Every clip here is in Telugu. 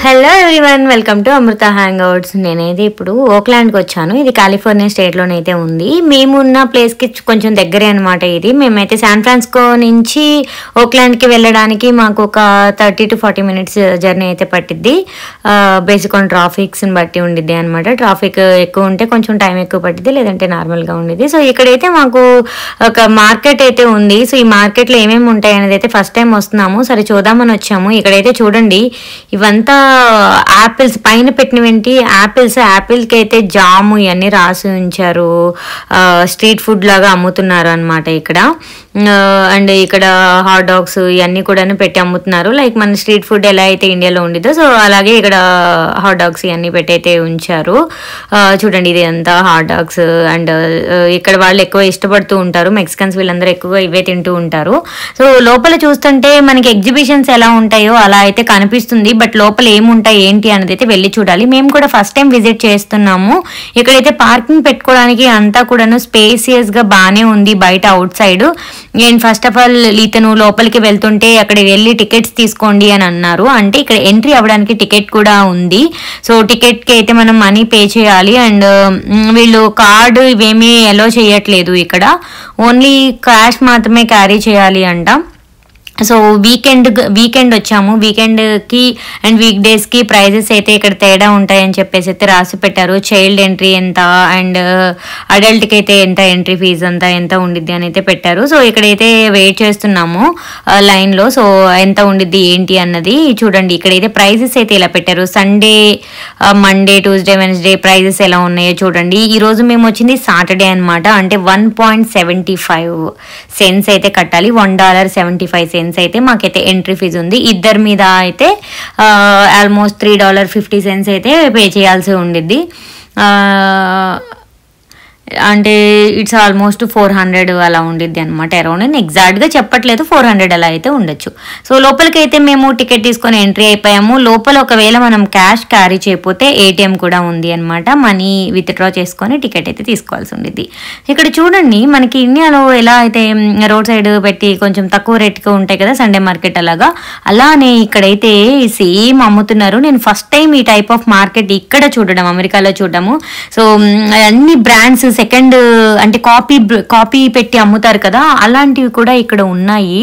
Hello everyone, welcome to Amrita hangouts. నేనైతే ఇప్పుడు ఓక్లాండ్కి వచ్చాను. ఇది కాలిఫోర్నియా స్టేట్లోనైతే ఉంది. మేమున్న ప్లేస్కి కొంచెం దగ్గరే అనమాట. ఇది మేమైతే శాన్ ఫ్రాన్సిస్కో నుంచి ఓక్లాండ్కి వెళ్ళడానికి మాకు ఒక 30 to 40 minutes జర్నీ అయితే పట్టిద్ది. బేసిక్ ఆన్ ట్రాఫిక్స్ని బట్టి ఉండిద్ది అనమాట. ట్రాఫిక్ ఎక్కువ ఉంటే కొంచెం టైం ఎక్కువ పట్టిద్ది, లేదంటే నార్మల్గా ఉండిద్ది. సో ఇక్కడైతే మాకు ఒక మార్కెట్ అయితే ఉంది. సో ఈ మార్కెట్లో ఏమేమి ఉంటాయి అనేది అయితే ఫస్ట్ టైం వస్తున్నాము. సరే చూద్దామని వచ్చాము. ఇక్కడైతే చూడండి, ఇవంతా యాపిల్స్ పైన పెట్టినవేంటి యాపిల్కి అయితే జాము ఇవన్నీ రాసి ఉంచారు. స్ట్రీట్ ఫుడ్ లాగా అమ్ముతున్నారు అనమాట ఇక్కడ. అండ్ ఇక్కడ హాట్ డాగ్స్ ఇవన్నీ కూడా పెట్టి అమ్ముతున్నారు. లైక్ మన స్ట్రీట్ ఫుడ్ ఎలా అయితే ఇండియాలో ఉండిద్దో సో అలాగే ఇక్కడ హాట్ డాగ్స్ ఇవన్నీ పెట్టి అయితే ఉంచారు. చూడండి, ఇది అంతా హాట్ డాగ్స్. అండ్ ఇక్కడ వాళ్ళు ఎక్కువ ఇష్టపడుతూ ఉంటారు. మెక్సికన్స్ వీళ్ళందరూ ఎక్కువగా ఇవే తింటూ ఉంటారు. సో లోపల చూస్తుంటే మనకి ఎగ్జిబిషన్స్ ఎలా ఉంటాయో అలా అయితే కనిపిస్తుంది. బట్ లోపల ఏముంటాయి ఏంటి అనేది అయితే వెళ్ళి చూడాలి. మేము కూడా ఫస్ట్ టైం విజిట్ చేస్తున్నాము. ఇక్కడైతే పార్కింగ్ పెట్టుకోవడానికి అంతా కూడాను స్పేసియస్ గా బాగానే ఉంది బయట అవుట్ సైడ్. నేను ఫస్ట్ ఆఫ్ ఆల్ ఇతను లోపలికి వెళ్తుంటే అక్కడ వెళ్ళి టికెట్స్ తీసుకోండి అని అన్నారు. అంటే ఇక్కడ ఎంట్రీ అవ్వడానికి టికెట్ కూడా ఉంది. సో టికెట్ కి అయితే మనం మనీ పే చేయాలి. అండ్ వీళ్ళు కార్డు ఇవేమీ అలో చేయట్లేదు. ఇక్కడ ఓన్లీ క్యాష్ మాత్రమే క్యారీ చేయాలి అంట. సో వీకెండ్ వచ్చాము. వీకెండ్కి అండ్ వీక్ డేస్కి ప్రైజెస్ అయితే ఇక్కడ తేడా ఉంటాయని చెప్పేసి అయితే రాసి పెట్టారు. చైల్డ్ ఎంట్రీ ఎంత అండ్ అడల్ట్కి అయితే ఎంత ఎంట్రీ ఫీజు అంతా ఎంత ఉండిద్ది అని అయితే పెట్టారు. సో ఇక్కడైతే వెయిట్ చేస్తున్నాము లైన్లో. సో ఎంత ఉండిద్ది ఏంటి అన్నది చూడండి. ఇక్కడైతే ప్రైజెస్ అయితే ఇలా పెట్టారు. Sunday, Monday, Tuesday, Wednesday prizes ఎలా ఉన్నాయో చూడండి. ఈరోజు మేము వచ్చింది సాటర్డే అనమాట. అంటే $1.75 అయితే కట్టాలి. $1.75 అయితే మాకైతే ఎంట్రీ ఫీజు ఉంది. ఇద్దరి మీద అయితే ఆల్మోస్ట్ $3.50 అయితే పే చేయాల్సి ఉండిద్ది. అంటే ఇట్స్ ఆల్మోస్ట్ 400 అలా ఉండిద్ది అనమాట. అరౌండ్ నేను ఎగ్జాక్ట్గా చెప్పట్లేదు, 400 అలా అయితే ఉండొచ్చు. సో లోపలికి అయితే మేము టికెట్ తీసుకొని ఎంట్రీ అయిపోయాము. లోపల ఒకవేళ మనం క్యాష్ క్యారీ చేయకపోతే ఏటీఎం కూడా ఉంది అనమాట. మనీ విత్డ్రా చేసుకొని టికెట్ అయితే తీసుకోవాల్సి ఉండిద్ది. ఇక్కడ చూడండి, మనకి ఇండియాలో ఎలా అయితే రోడ్ సైడ్ పెట్టి కొంచెం తక్కువ రేట్గా ఉంటాయి కదా సండే మార్కెట్, అలానే ఇక్కడైతే సేమ్ అమ్ముతున్నారు. నేను ఫస్ట్ టైం ఈ టైప్ ఆఫ్ మార్కెట్ ఇక్కడ చూడడం, అమెరికాలో చూడడము. సో అన్ని బ్రాండ్స్ సెకండ్ అంటే కాపీ పెట్టి అమ్ముతారు కదా, అలాంటివి కూడా ఇక్కడ ఉన్నాయి.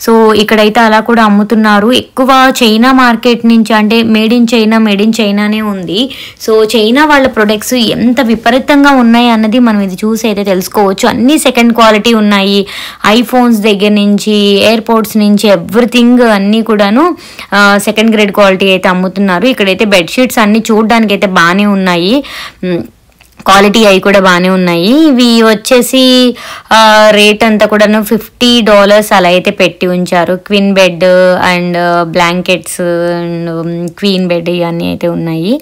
సో ఇక్కడైతే అలా కూడా అమ్ముతున్నారు. ఎక్కువ చైనా మార్కెట్ నుంచి, అంటే మేడ్ ఇన్ చైనానే ఉంది. సో చైనా వాళ్ళ ప్రొడక్ట్స్ ఎంత విపరీతంగా ఉన్నాయి అన్నది మనం ఇది చూసి అయితే తెలుసుకోవచ్చు. అన్ని సెకండ్ క్వాలిటీ ఉన్నాయి. ఐఫోన్స్ దగ్గర నుంచి ఎయిర్పోర్ట్స్ నుంచి ఎవ్రీథింగ్ అన్నీ కూడాను సెకండ్ గ్రేడ్ క్వాలిటీ అయితే అమ్ముతున్నారు. ఇక్కడైతే బెడ్షీట్స్ అన్ని చూడడానికి అయితే బాగానే ఉన్నాయి. క్వాలిటీ అవి కూడా బాగానే ఉన్నాయి. ఇవి వచ్చేసి రేట్ అంతా కూడాను $50 అలా అయితే పెట్టి ఉంచారు. Queen bed and blankets and queen bed ఇవన్నీ అయితే ఉన్నాయి.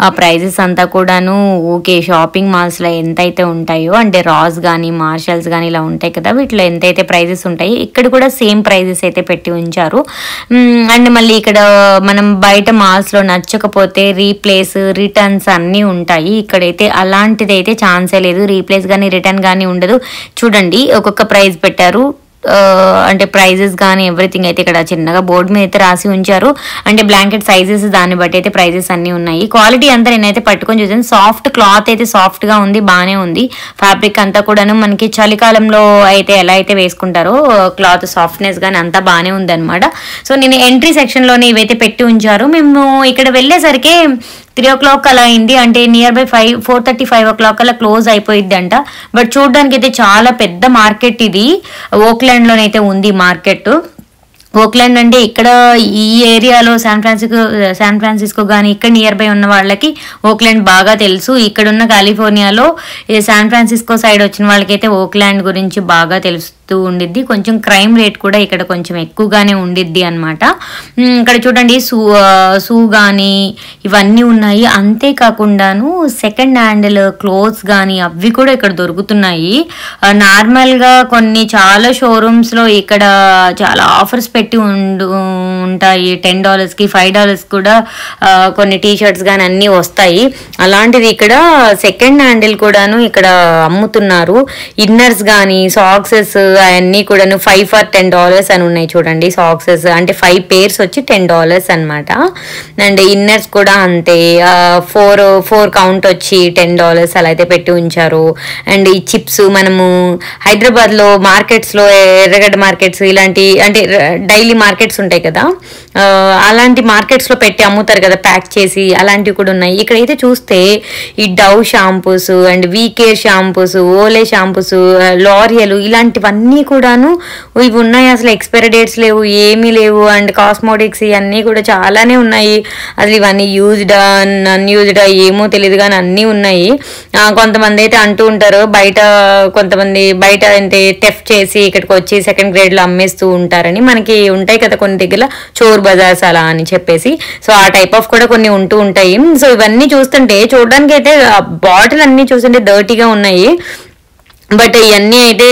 ఆ ప్రైజెస్ అంతా కూడాను ఓకే షాపింగ్ మాల్స్లో ఎంతైతే ఉంటాయో, అంటే రాస్ కానీ మార్షల్స్ కానీ ఇలా ఉంటాయి కదా, వీటిలో ఎంతైతే ప్రైజెస్ ఉంటాయి ఇక్కడ కూడా సేమ్ ప్రైజెస్ అయితే పెట్టి ఉంచారు. అండ్ మళ్ళీ ఇక్కడ మనం బయట మాల్స్లో నచ్చకపోతే రిటర్న్స్ అన్నీ ఉంటాయి. ఇక్కడైతే అలాంటిదైతే ఛాన్సే లేదు. రీప్లేస్ కానీ రిటర్న్ కానీ ఉండదు. చూడండి, ఒక్కొక్క ప్రైజ్ పెట్టారు. అంటే ప్రైజెస్ కానీ ఎవ్రీథింగ్ అయితే ఇక్కడ చిన్నగా బోర్డు మీద అయితే రాసి ఉంచారు. అంటే బ్లాంకెట్ సైజెస్ దాన్ని బట్టి అయితే ప్రైజెస్ అన్నీ ఉన్నాయి. క్వాలిటీ అంతా నేనైతే పట్టుకొని చూసాను. సాఫ్ట్ క్లాత్ అయితే సాఫ్ట్గా ఉంది, బాగానే ఉంది. ఫ్యాబ్రిక్ అంతా కూడాను మనకి చలికాలంలో అయితే ఎలా అయితే వేసుకుంటారో క్లాత్ సాఫ్ట్నెస్ కానీ అంతా బాగానే ఉంది అనమాట. సో నేను ఎంట్రీ సెక్షన్లోనే ఇవైతే పెట్టి ఉంచారు. మేము ఇక్కడ వెళ్ళేసరికి 3 o'clock అలా అయింది. అంటే నియర్ బై 4:30-5 o'clock అలా క్లోజ్ అయిపోయింది అంట. బట్ చూడడానికి అయితే చాలా పెద్ద మార్కెట్ ఇది. ఓక్లాండ్లోనైతే ఉంది మార్కెట్. ఓక్లాండ్ అంటే ఇక్కడ ఈ ఏరియాలో శాన్ ఫ్రాన్సిస్కో కానీ ఇక్కడ నియర్ బై ఉన్న వాళ్ళకి ఓక్లాండ్ బాగా తెలుసు. ఇక్కడున్న కాలిఫోర్నియాలో శాన్ ఫ్రాన్సిస్కో సైడ్ వచ్చిన వాళ్ళకైతే ఓక్లాండ్ గురించి బాగా తెలుసు ఉండిద్ది. కొంచెం క్రైమ్ రేట్ కూడా ఇక్కడ కొంచెం ఎక్కువగానే ఉండిద్ది అనమాట. ఇక్కడ చూడండి, షూ కానీ ఇవన్నీ ఉన్నాయి. అంతేకాకుండాను సెకండ్ హ్యాండిల్ క్లోత్స్ కానీ అవి కూడా ఇక్కడ దొరుకుతున్నాయి. నార్మల్గా చాలా షోరూమ్స్లో ఇక్కడ చాలా ఆఫర్స్ పెట్టి ఉంటాయి. $10కి $5 కూడా కొన్ని టీ షర్ట్స్ కానీ అన్నీ వస్తాయి. అలాంటిది ఇక్కడ సెకండ్ హ్యాండిల్ కూడాను ఇక్కడ అమ్ముతున్నారు. ఇన్నర్స్ కానీ సాక్సెస్ అవన్నీ కూడాను 5 for $10 అని ఉన్నాయి చూడండి. సాక్సెస్ అంటే 5 pairs వచ్చి $10 అనమాట. అండ్ ఇన్నర్స్ కూడా అంతే, 4 కౌంట్ వచ్చి $10 అలా అయితే పెట్టి ఉంచారు. అండ్ ఈ చిప్స్ మనము హైదరాబాద్లో మార్కెట్స్లో ఎర్రగడ్డ మార్కెట్స్ ఇలాంటి అంటే డైలీ మార్కెట్స్ ఉంటాయి కదా, అలాంటి మార్కెట్స్లో పెట్టి అమ్ముతారు కదా ప్యాక్ చేసి, అలాంటివి కూడా ఉన్నాయి. ఇక్కడైతే చూస్తే ఈ Dove shampoos and WeCare shampoos, ఓలే షాంపూస్, లారియల్ ఇలాంటివన్నీ కూడాను ఇవి ఉన్నాయి. అసలు ఎక్స్పైరీ డేట్స్ లేవు, ఏమీ లేవు. అండ్ కాస్మోటిక్స్ ఇవన్నీ కూడా చాలానే ఉన్నాయి. అసలు ఇవన్నీ యూజ్డా అన్యూజ్డా ఏమో తెలియదు కానీ అన్నీ ఉన్నాయి. కొంతమంది అయితే అంటూ ఉంటారు బయట, కొంతమంది బయట అంటే టెఫ్ చేసి ఇక్కడికి వచ్చి సెకండ్ గ్రేడ్లో అమ్మేస్తూ ఉంటారని. మనకి ఉంటాయి కదా కొన్ని దగ్గర చోర్ బజార్స్ అలా అని చెప్పేసి, సో ఆ టైప్ ఆఫ్ కూడా కొన్ని ఉంటూ ఉంటాయి. సో ఇవన్నీ చూస్తుంటే చూడడానికి అయితే బాటిల్ అన్ని చూస్తుంటే డర్టీగా ఉన్నాయి. బట్ ఇవన్నీ అయితే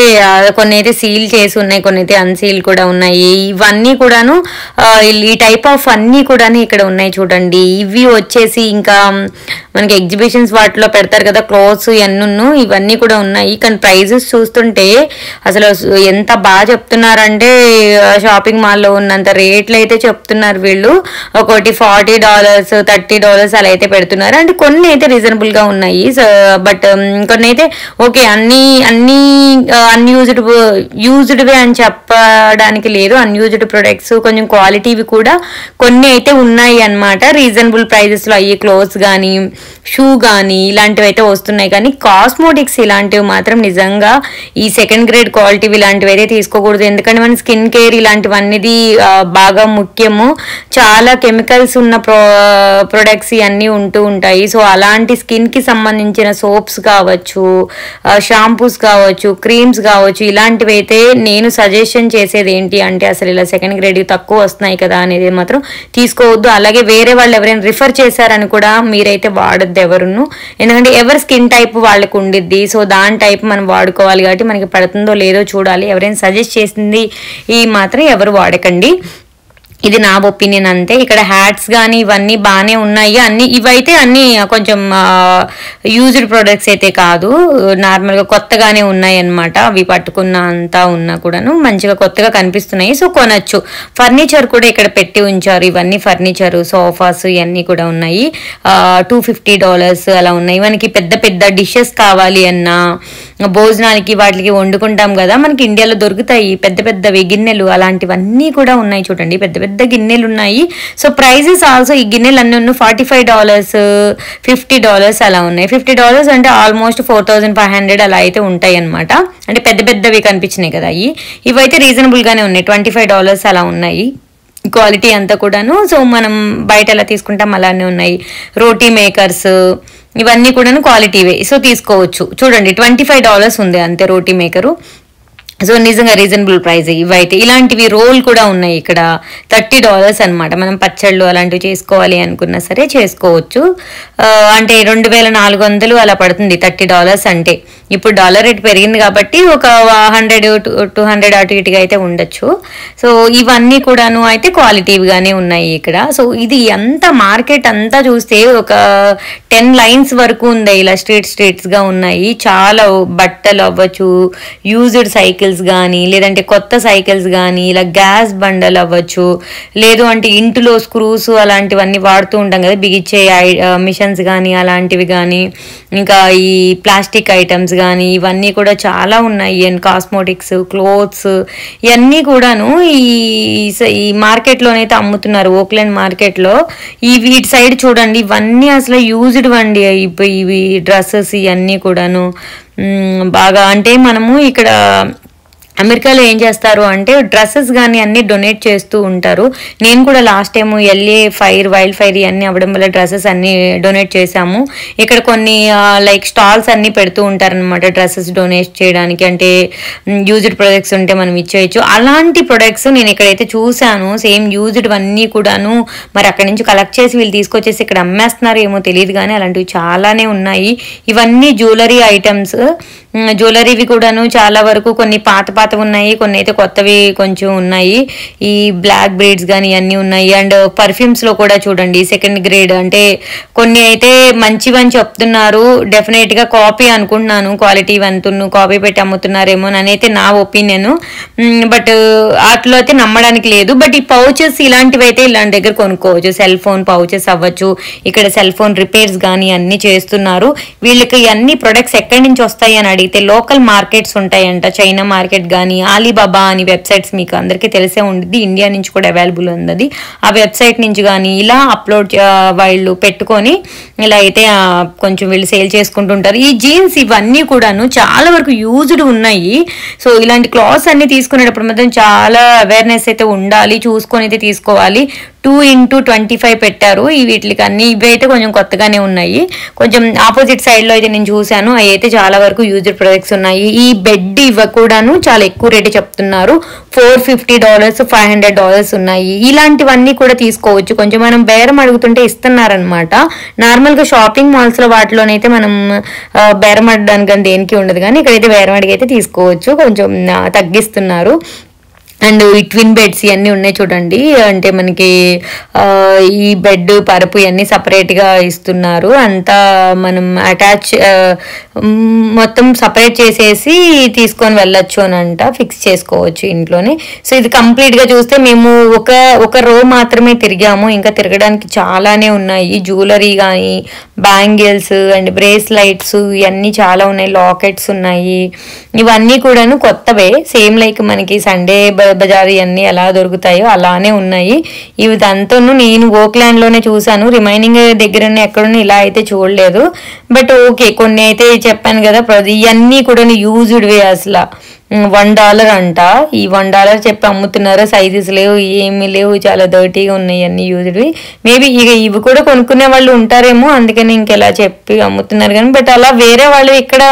కొన్ని అయితే సీల్ చేసి ఉన్నాయి, కొన్ని అయితే అన్సీల్ కూడా ఉన్నాయి. ఇవన్నీ కూడాను ఈ టైప్ ఆఫ్ అన్నీ కూడాను ఇక్కడ ఉన్నాయి చూడండి. ఇవి వచ్చేసి ఇంకా మనకి ఎగ్జిబిషన్స్ వాటిలో పెడతారు కదా క్లోత్స్ ఇవన్నీ, ఇవన్నీ కూడా ఉన్నాయి. కానీ ప్రైజెస్ చూస్తుంటే అసలు ఎంత బాగా చెప్తున్నారంటే షాపింగ్ మాల్లో ఉన్నంత రేట్లు అయితే చెప్తున్నారు వీళ్ళు. ఒకటి $40 $30 అలా అయితే పెడుతున్నారు. అంటే కొన్ని అయితే రీజనబుల్గా ఉన్నాయి. బట్ కొన్ని అయితే ఓకే అన్నీ యూజ్డ్వే అని చెప్పడానికి లేదు. అన్యూజ్డ్ ప్రొడక్ట్స్ కొంచెం క్వాలిటీవి కూడా కొన్ని అయితే ఉన్నాయి అన్నమాట. రీజనబుల్ ప్రైజెస్లో అయ్యి క్లోత్స్ కానీ షూ కానీ ఇలాంటివి అయితే వస్తున్నాయి. కానీ కాస్మోటిక్స్ ఇలాంటివి మాత్రం నిజంగా ఈ సెకండ్ గ్రేడ్ క్వాలిటీ ఇలాంటివి అయితే తీసుకోకూడదు. ఎందుకంటే మన స్కిన్ కేర్ ఇలాంటివన్నీ బాగా ముఖ్యము. చాలా కెమికల్స్ ఉన్న ప్రొడక్ట్స్ ఇవన్నీ ఉంటూ ఉంటాయి. సో అలాంటి స్కిన్కి సంబంధించిన సోప్స్ కావచ్చు, షాంపూస్ కావచ్చు, క్రీమ్స్ కావచ్చు, ఇలాంటివి అయితే నేను సజెషన్ చేసేది ఏంటి అంటే అసలు ఇలా సెకండ్ గ్రేడ్ తక్కువ వస్తున్నాయి కదా అనేది మాత్రం తీసుకోవద్దు. అలాగే వేరే వాళ్ళు ఎవరైనా రిఫర్ చేశారని కూడా మీరైతే వాడద్దు ఎవరును. ఎందుకంటే ఎవరి స్కిన్ టైప్ వాళ్ళకు ఉండిద్ది. సో దాని టైప్ మనం వాడుకోవాలి కాబట్టి మనకి పడుతుందో లేదో చూడాలి. ఎవరైనా సజెస్ట్ చేసింది ఈ మాత్రం ఎవరు వాడకండి. ఇది నా ఒపీనియన్ అంతే. ఇక్కడ హ్యాట్స్ కానీ ఇవన్నీ బాగానే ఉన్నాయి. ఇవైతే అన్ని కొంచెం యూజ్డ్ ప్రొడక్ట్స్ అయితే కాదు, నార్మల్గా కొత్తగానే ఉన్నాయి అన్నమాట. అవి పట్టుకున్న అంతా ఉన్నా కూడాను మంచిగా కొత్తగా కనిపిస్తున్నాయి. సో కొనచ్చు. ఫర్నిచర్ కూడా ఇక్కడ పెట్టి ఉంచారు. ఇవన్నీ ఫర్నిచర్, సోఫాస్ ఇవన్నీ కూడా ఉన్నాయి. $250 అలా ఉన్నాయి. మనకి పెద్ద పెద్ద డిషెస్ కావాలి అన్నా, భోజనానికి వాటికి వండుకుంటాం కదా, మనకి ఇండియాలో దొరుకుతాయి పెద్ద పెద్దవి గిన్నెలు, అలాంటివన్నీ కూడా ఉన్నాయి చూడండి. పెద్ద పెద్ద గిన్నెలు ఉన్నాయి. సో ప్రైజెస్ ఆల్సో ఈ గిన్నెలు అన్నీ ఉన్నాయి $45 $50 అలా ఉన్నాయి. $50 అంటే ఆల్మోస్ట్ 4500 అలా అయితే ఉంటాయి అనమాట. అంటే పెద్ద పెద్దవి కనిపించినాయి కదా, ఇవైతే రీజనబుల్ గానే ఉన్నాయి. $25 అలా ఉన్నాయి క్వాలిటీ అంతా కూడాను. సో మనం బయట ఎలా తీసుకుంటాం అలానే ఉన్నాయి. రోటీ మేకర్స్ ఇవన్నీ కూడాను క్వాలిటీవే, సో తీసుకోవచ్చు. చూడండి $25 ఉంది అంతే రోటీ మేకరు. సో నిజంగా రీజనబుల్ ప్రైస్ ఇవైతే. ఇలాంటివి రోల్ కూడా ఉన్నాయి ఇక్కడ $30 అనమాట. మనం పచ్చళ్ళు అలాంటివి చేసుకోవాలి అనుకున్నా సరే చేసుకోవచ్చు. అంటే 2400 అలా పడుతుంది $30 అంటే. ఇప్పుడు డాలర్ రేట్ పెరిగింది కాబట్టి ఒక 100-200 అటు ఇటుగా అయితే ఉండొచ్చు. సో ఇవన్నీ కూడాను అయితే క్వాలిటీగానే ఉన్నాయి ఇక్కడ. సో ఇది అంత మార్కెట్ అంతా చూస్తే ఒక 10 లైన్స్ వరకు ఉంది. ఇలా స్ట్రీట్స్గా ఉన్నాయి. చాలా బట్టలు అవ్వచ్చు, యూజ్డ్ సైకిల్స్ కానీ, లేదంటే కొత్త సైకిల్స్ కానీ, ఇలా గ్యాస్ బండలు అవ్వచ్చు, లేదు అంటే ఇంటిలో స్క్రూస్ అలాంటివన్నీ వాడుతూ ఉంటాం కదా, బిగిచ్చే మిషన్స్ కానీ అలాంటివి కానీ, ఇంకా ఈ ప్లాస్టిక్ ఐటమ్స్ కానీ ఇవన్నీ కూడా చాలా ఉన్నాయి. అండ్ కాస్మోటిక్స్, క్లోత్స్ ఇవన్నీ కూడాను ఈ మార్కెట్లోనైతే అమ్ముతున్నారు. ఓక్లాండ్ మార్కెట్లో వీటి సైడ్ చూడండి, ఇవన్నీ అసలు యూజ్డ్ అండి. ఇవి డ్రెస్సెస్ ఇవన్నీ కూడాను బాగా. అంటే మనము ఇక్కడ అమెరికాలో ఏం చేస్తారు అంటే డ్రెస్సెస్ కానీ అన్ని డొనేట్ చేస్తూ ఉంటారు. నేను కూడా లాస్ట్ టైం వైల్డ్ ఫైర్ అన్ని అవ్వడం వల్ల డ్రెస్సెస్ అన్ని డొనేట్ చేశాము. ఇక్కడ కొన్ని లైక్ స్టాల్స్ అన్ని పెడుతూ ఉంటారనమాట డ్రెస్సెస్ డొనేట్ చేయడానికి. అంటే యూజ్డ్ ప్రొడక్ట్స్ ఉంటే మనం ఇచ్చేయచ్చు. అలాంటి ప్రొడక్ట్స్ నేను ఇక్కడైతే చూశాను. సేమ్ యూజ్డ్ అన్నీ కూడాను మరి అక్కడి నుంచి కలెక్ట్ చేసి వీళ్ళు తీసుకొచ్చేసి ఇక్కడ అమ్మేస్తున్నారు ఏమో తెలియదు కానీ అలాంటివి చాలానే ఉన్నాయి. ఇవన్నీ జ్యువెలరీ ఐటమ్స్. జ్యువెలరీవి కూడాను చాలా వరకు కొన్ని పాత పాతవి ఉన్నాయి, కొన్ని అయితే కొత్తవి కొంచెం ఉన్నాయి. ఈ బ్లాక్ బ్రీడ్స్ కానీ ఇవన్నీ ఉన్నాయి. అండ్ పర్ఫ్యూమ్స్ లో కూడా చూడండి సెకండ్ గ్రేడ్, అంటే కొన్ని అయితే మంచివని చెప్తున్నారు. డెఫినెట్ గా కాపీ అనుకుంటున్నాను, క్వాలిటీ వంతును కాపీ పెట్టి అమ్ముతున్నారేమో అని అయితే నా ఒపీనియన్. బట్ వాటిలో అయితే నమ్మడానికి లేదు. బట్ ఈ పౌచెస్ ఇలాంటివి అయితే ఇలాంటి దగ్గర కొనుక్కోవచ్చు. సెల్ ఫోన్ పౌచెస్ అవ్వచ్చు, ఇక్కడ సెల్ ఫోన్ రిపేర్స్ కానీ అన్ని చేస్తున్నారు. వీళ్ళకి అన్ని ప్రొడక్ట్స్ ఎక్కడి నుంచి వస్తాయి అని అడిగితే లోకల్ మార్కెట్స్ ఉంటాయంట. చైనా మార్కెట్ కానీ ఆలీబాబా అని వెబ్సైట్స్ మీకు అందరికీ తెలిసే ఉంటుంది, ఇండియా నుంచి కూడా అవైలబుల్ ఉంది. ఆ వెబ్సైట్ నుంచి కానీ ఇలా అప్లోడ్ వాళ్ళు పెట్టుకొని ఇలా అయితే కొంచెం వీళ్ళు సేల్ చేసుకుంటుంటారు. ఈ జీన్స్ ఇవన్నీ కూడాను చాలా వరకు యూజ్డ్ ఉన్నాయి. సో ఇలాంటి క్లాత్స్ అన్ని తీసుకునేటప్పుడు మాత్రం చాలా అవేర్నెస్ అయితే ఉండాలి, చూసుకొని అయితే తీసుకోవాలి. 2x25 పెట్టారు ఈ వీటికి అన్ని. ఇవి అయితే కొంచెం కొత్తగానే ఉన్నాయి. కొంచెం ఆపోజిట్ సైడ్ లో అయితే నేను చూసాను, అవి అయితే చాలా వరకు యూజ్డ్ ప్రొడక్ట్స్ ఉన్నాయి. ఈ బెడ్ ఇవి కూడాను చాలా ఎక్కువ రేట్ చెప్తున్నారు. $450 $500 ఉన్నాయి. ఇలాంటివన్నీ కూడా తీసుకోవచ్చు. కొంచెం మనం బేరం అడుగుతుంటే ఇస్తున్నారనమాట. నార్మల్ గా షాపింగ్ మాల్స్ లో వాటిలోనైతే మనం బేరం అడడానికి కానీ దేనికి ఉండదు, కానీ ఇక్కడైతే బేరం అడిగి అయితే తీసుకోవచ్చు, కొంచెం తగ్గిస్తున్నారు. అండ్ ఈ ట్విన్ బెడ్స్ ఇవన్నీ ఉన్నాయి చూడండి, అంటే మనకి ఈ బెడ్ పరుపు ఇవన్నీ సపరేట్గా ఇస్తున్నారు. అంతా మనం అటాచ్ మొత్తం సపరేట్ చేసేసి తీసుకొని వెళ్ళొచ్చు అని అంట, ఫిక్స్ చేసుకోవచ్చు ఇంట్లోనే. సో ఇది కంప్లీట్గా చూస్తే మేము ఒక రో మాత్రమే తిరిగాము, ఇంకా తిరగడానికి చాలానే ఉన్నాయి. జ్యువెలరీ కానీ బ్యాంగిల్స్ అండ్ బ్రేస్లైట్స్ ఇవన్నీ చాలా ఉన్నాయి, లాకెట్స్ ఉన్నాయి. ఇవన్నీ కూడాను కొత్తవే, సేమ్ లైక్ మనకి సండే బజార్ ఇవన్నీ ఎలా దొరుకుతాయో అలానే ఉన్నాయి. ఇవి దాంతోనూ నేను ఓక్లాండ్ లోనే చూసాను, రిమైనింగ్ దగ్గర ఎక్కడున్నా ఇలా అయితే చూడలేదు. బట్ ఓకే, కొన్ని అయితే చెప్పాను కదా, ఇవన్నీ కూడా యూజ్డ్ వే. అసలు $1 అంట. ఈ $1 చెప్పి అమ్ముతున్నారు. సైజెస్ లేవు, ఏమీ లేవు, చాలా డర్టీగా ఉన్నాయి అన్ని యూజ్డ్వి. మేబీ ఇక ఇవి కూడా కొనుక్కునే వాళ్ళు ఉంటారేమో, అందుకని ఇంకెలా చెప్పి అమ్ముతున్నారు. కానీ బట్ అలా వేరే వాళ్ళు ఇక్కడ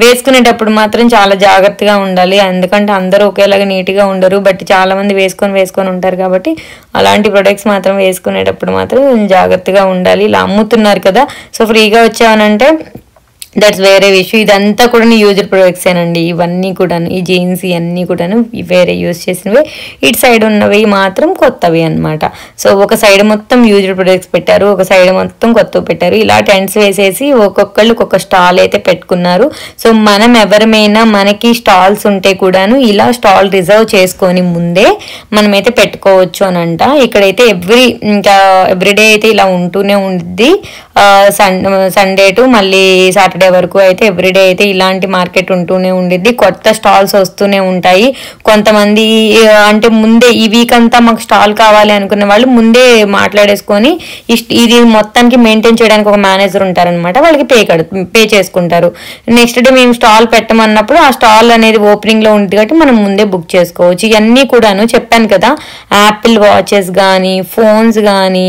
వేసుకునేటప్పుడు మాత్రం చాలా జాగ్రత్తగా ఉండాలి, ఎందుకంటే అందరూ ఒకేలాగా నీట్గా ఉండరు. బట్ చాలా మంది వేసుకొని ఉంటారు కాబట్టి అలాంటి ప్రొడక్ట్స్ మాత్రం వేసుకునేటప్పుడు మాత్రం జాగ్రత్తగా ఉండాలి. ఇలా అమ్ముతున్నారు కదా, సో ఫ్రీగా వచ్చామనంటే దట్స్ వేరే విషయం. ఇదంతా కూడా యూజ్డ్ ప్రొడక్ట్స్ ఏనండి ఇవన్నీ కూడాను. ఈ జీన్స్ ఇవన్నీ కూడాను వేరే యూజ్ చేసినవి, ఇటు సైడ్ ఉన్నవి మాత్రం కొత్తవి అనమాట. సో ఒక సైడ్ మొత్తం యూజ్డ్ ప్రొడక్ట్స్ పెట్టారు, ఒక సైడ్ మొత్తం కొత్తవి పెట్టారు. ఇలా టెంట్స్ వేసేసి ఒక్కొక్కళ్ళు ఒక్కొక్క స్టాల్ అయితే పెట్టుకున్నారు. సో మనం ఎవరమైనా మనకి స్టాల్స్ ఉంటే కూడాను ఇలా స్టాల్ రిజర్వ్ చేసుకొని ముందే మనమైతే పెట్టుకోవచ్చు అని అంట. ఇక్కడైతే ఎవ్రీడే అయితే ఇలా ఉంటూనే ఉంది, సండే టు మళ్ళీ సాటర్డే వరకు అయితే ఎవ్రీడే అయితే ఇలాంటి మార్కెట్ ఉంటూనే ఉండిద్ది. కొత్త స్టాల్స్ వస్తూనే ఉంటాయి. కొంతమంది అంటే ముందే ఈ వీక్ అంతా మాకు స్టాల్ కావాలి అనుకున్న వాళ్ళు ముందే మాట్లాడేసుకొని ఇది మొత్తానికి మెయింటైన్ చేయడానికి ఒక మేనేజర్ ఉంటారనమాట, వాళ్ళకి పే చేసుకుంటారు. నెక్స్ట్ డే మేము స్టాల్ పెట్టమన్నప్పుడు ఆ స్టాల్ అనేది ఓపెనింగ్ లో ఉంటుంది కాబట్టి మనం ముందే బుక్ చేసుకోవచ్చు. ఇవన్నీ కూడాను చెప్పాను కదా, యాపిల్ వాచెస్ కానీ ఫోన్స్ కానీ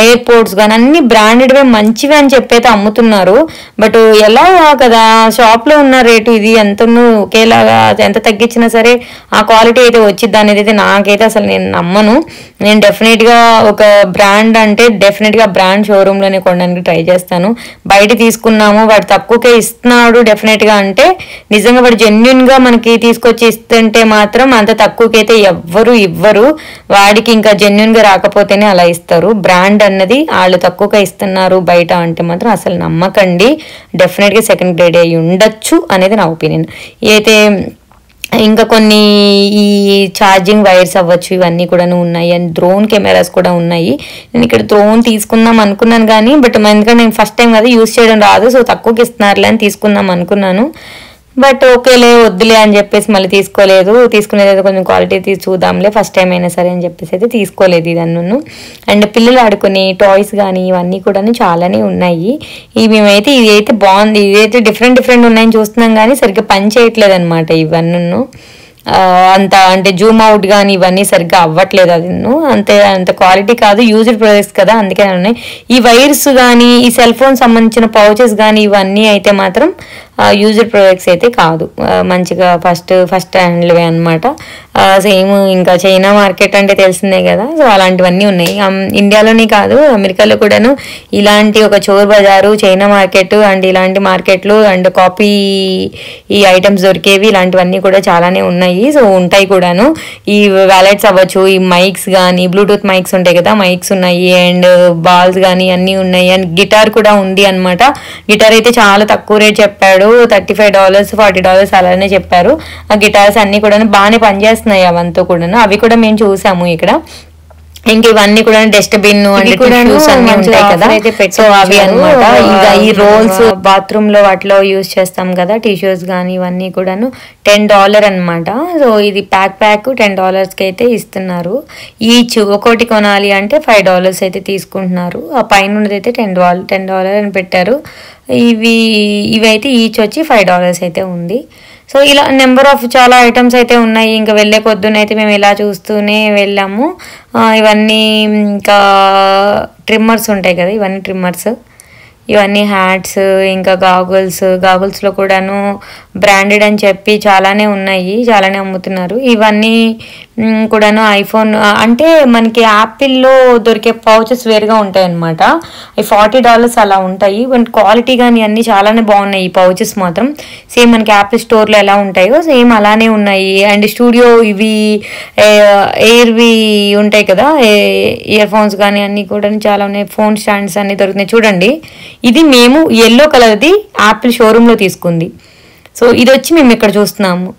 ఎయిర్పోర్ట్స్ కానీ అన్ని బ్రాండెడ్వే మంచివే అని చెప్పైతే అమ్ముతున్నారు. బట్ ఎలా కదా షాప్ లో ఉన్న రేటు ఇది ఎంత ఒకేలాగా ఎంత తగ్గించినా సరే ఆ క్వాలిటీ అయితే వచ్చిద్ది అనేది అయితే నాకైతే అసలు నేను నమ్మను. నేను డెఫినెట్ గా ఒక బ్రాండ్ అంటే డెఫినెట్ గా బ్రాండ్ షోరూమ్ లోనే కొనడానికి ట్రై చేస్తాను. బయట తీసుకున్నాము వాడు తక్కువకే ఇస్తున్నాడు డెఫినెట్ గా అంటే నిజంగా వాడు జెన్యున్ గా మనకి తీసుకొచ్చి ఇస్తుంటే మాత్రం అంత తక్కువకైతే ఎవ్వరు ఇవ్వరు. వాడికి ఇంకా జెన్యున్ గా రాకపోతేనే అలా ఇస్తారు. బ్రాండ్ అన్నది వాళ్ళు తక్కువగా ఇస్తున్నారు బయట అంటే మాత్రం అసలు నమ్మకండి. డెఫినెట్ గా సెకండ్ గ్రేడ్ అయి ఉండొచ్చు అనేది నా ఒపీనియన్. అయితే ఇంకా కొన్ని ఈ ఛార్జింగ్ వైర్స్ అవ్వచ్చు ఇవన్నీ కూడా ఉన్నాయి. అండ్ డ్రోన్ కెమెరాస్ కూడా ఉన్నాయి. నేను ఇక్కడ డ్రోన్ తీసుకుందాం అనుకున్నాను కానీ బట్ ఎందుకంటే నేను ఫస్ట్ టైం కదా యూజ్ చేయడం రాదు, సో తక్కువకి ఇస్తున్నారులే అని తీసుకుందాం అనుకున్నాను. బట్ ఓకేలే వద్దులే అని చెప్పేసి మళ్ళీ తీసుకోలేదు. తీసుకునేది కొంచెం క్వాలిటీ చూద్దాంలే ఫస్ట్ టైం అయినా సరే అని చెప్పేసి అయితే తీసుకోలేదు ఇదన్ను. అండ్ పిల్లలు ఆడుకునే టాయ్స్ కానీ ఇవన్నీ కూడా చాలానే ఉన్నాయి. మేమైతే ఇది అయితే బాగుంది, ఇదైతే డిఫరెంట్ ఉన్నాయని చూస్తున్నాం కానీ సరిగ్గా పని చేయట్లేదు అనమాట ఇవన్నీ. అంత అంటే జూమ్ అవుట్ కానీ ఇవన్నీ సరిగ్గా అవ్వట్లేదు, అది అంత క్వాలిటీ కాదు, యూజ్డ్ ప్రొడక్ట్స్ కదా అందుకే ఉన్నాయి. ఈ వైర్స్ కానీ ఈ సెల్ ఫోన్ సంబంధించిన పౌచెస్ కానీ ఇవన్నీ అయితే మాత్రం యూజ్డ్ ప్రొడక్ట్స్ అయితే కాదు, మంచిగా ఫస్ట్ హ్యాండ్లవే అనమాట. సేమ్ ఇంకా చైనా మార్కెట్ అంటే తెలిసిందే కదా, సో అలాంటివన్నీ ఉన్నాయి. ఇండియాలోనే కాదు, అమెరికాలో కూడాను ఇలాంటి ఒక చోర్ బజారు, చైనా మార్కెట్ అండ్ ఇలాంటి మార్కెట్లు అండ్ కాపీ ఈ ఐటమ్స్ దొరికేవి ఇలాంటివన్నీ కూడా చాలానే ఉన్నాయి. సో ఉంటాయి కూడాను. ఈ వ్యాలెట్స్ అవ్వచ్చు, ఈ మైక్స్ కానీ, బ్లూటూత్ మైక్స్ ఉంటాయి కదా, మైక్స్ ఉన్నాయి అండ్ బాల్స్ కానీ అన్నీ ఉన్నాయి. అండ్ గిటార్ కూడా ఉంది అనమాట. గిటార్ అయితే చాలా తక్కువ రేట్ చెప్పాడు, $35 $40 అలానే చెప్పారు. ఆ గిటార్స్ అన్ని కూడా బాగానే పనిచేస్తున్నాయి అవంతా కూడా. అవి కూడా మేము చూసాము ఇక్కడ. ఇంక ఇవన్నీ కూడా డస్ట్బిన్ అండ్ టిష్యూస్ అన్ని ఉంటాయి కదా, సో అవి అనమాట. ఇంకా ఈ రోల్స్ బాత్రూమ్ లో వాటిలో యూజ్ చేస్తాం కదా టిష్యూస్ కానీ, ఇవన్నీ కూడాను $10 అనమాట. సో ఇది ప్యాక్ $10 కి అయితే ఇస్తున్నారు. ఈచ్ ఒకటి కొనాలి అంటే $5 అయితే తీసుకుంటున్నారు. ఆ పైన ఉన్నది అయితే $10 అని పెట్టారు. ఇవైతే ఈచ్ వచ్చి $5 అయితే ఉంది. సో ఇలా నెంబర్ ఆఫ్ చాలా ఐటమ్స్ అయితే ఉన్నాయి. ఇంకా వెళ్ళే పొద్దునైతే మేము ఇలా చూస్తూనే వెళ్ళాము. ఇవన్నీ ఇంకా ట్రిమ్మర్స్ ఉంటాయి కదా, ఇవన్నీ ట్రిమ్మర్స్, ఇవన్నీ హ్యాట్స్, ఇంకా గాగుల్స్లో కూడాను బ్రాండెడ్ అని చెప్పి చాలానే ఉన్నాయి, చాలానే అమ్ముతున్నారు. ఇవన్నీ కూడాను ఐఫోన్ అంటే మనకి యాపిల్లో దొరికే పౌచెస్ వేరుగా ఉంటాయి అన్నమాట. అవి $40 అలా ఉంటాయి. క్వాలిటీ కానీ అన్నీ చాలానే బాగున్నాయి. ఈ పౌచెస్ మాత్రం సేమ్ మనకి యాపిల్ స్టోర్లో ఎలా ఉంటాయో సేమ్ అలానే ఉన్నాయి. అండ్ స్టూడియో ఇవి ఎయిర్వి ఉంటాయి కదా, ఇయర్ ఫోన్స్ కానీ అన్నీ కూడా చాలా ఉన్నాయి. ఫోన్ స్టాండ్స్ అన్నీ దొరుకుతున్నాయి. చూడండి, ఇది మేము ఎల్లో కలర్ది యాపిల్ షోరూంలో తీసుకుంది. సో ఇది వచ్చి మేము ఇక్కడ చూస్తున్నాము.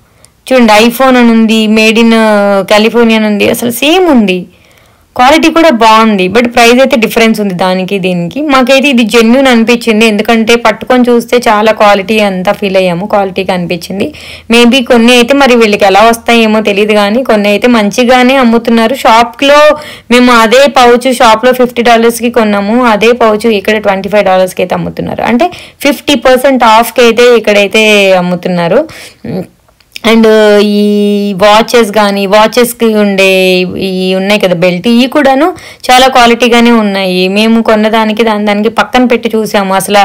చూడండి, ఐఫోన్ అని ఉంది, మేడ్ ఇన్ కాలిఫోర్నియా అని ఉంది, అసలు సేమ్ ఉంది. క్వాలిటీ కూడా బాగుంది, బట్ ప్రైస్ అయితే డిఫరెన్స్ ఉంది దానికి దీనికి. మాకైతే ఇది జెన్యూన్ అనిపించింది, ఎందుకంటే పట్టుకొని చూస్తే చాలా క్వాలిటీ అంతా ఫీల్ అయ్యాము, క్వాలిటీగా అనిపించింది. మేబీ కొన్ని అయితే మరి వీళ్ళకి ఎలా వస్తాయేమో తెలియదు, కానీ కొన్ని అయితే మంచిగానే అమ్ముతున్నారు. షాప్లో మేము అదే పౌచ్ షాప్లో $50కి కొన్నాము, అదే పౌచ్ ఇక్కడ $25కి అయితే అమ్ముతున్నారు. అంటే 50% ఆఫ్కి అయితే ఇక్కడైతే అమ్ముతున్నారు. అండ్ ఈ వాచెస్కి ఉండే ఈ ఉన్నాయి కదా బెల్ట్, ఇవి కూడాను చాలా క్వాలిటీగానే ఉన్నాయి. మేము కొన్నదానికి దానికి పక్కన పెట్టి చూసాము, అసలు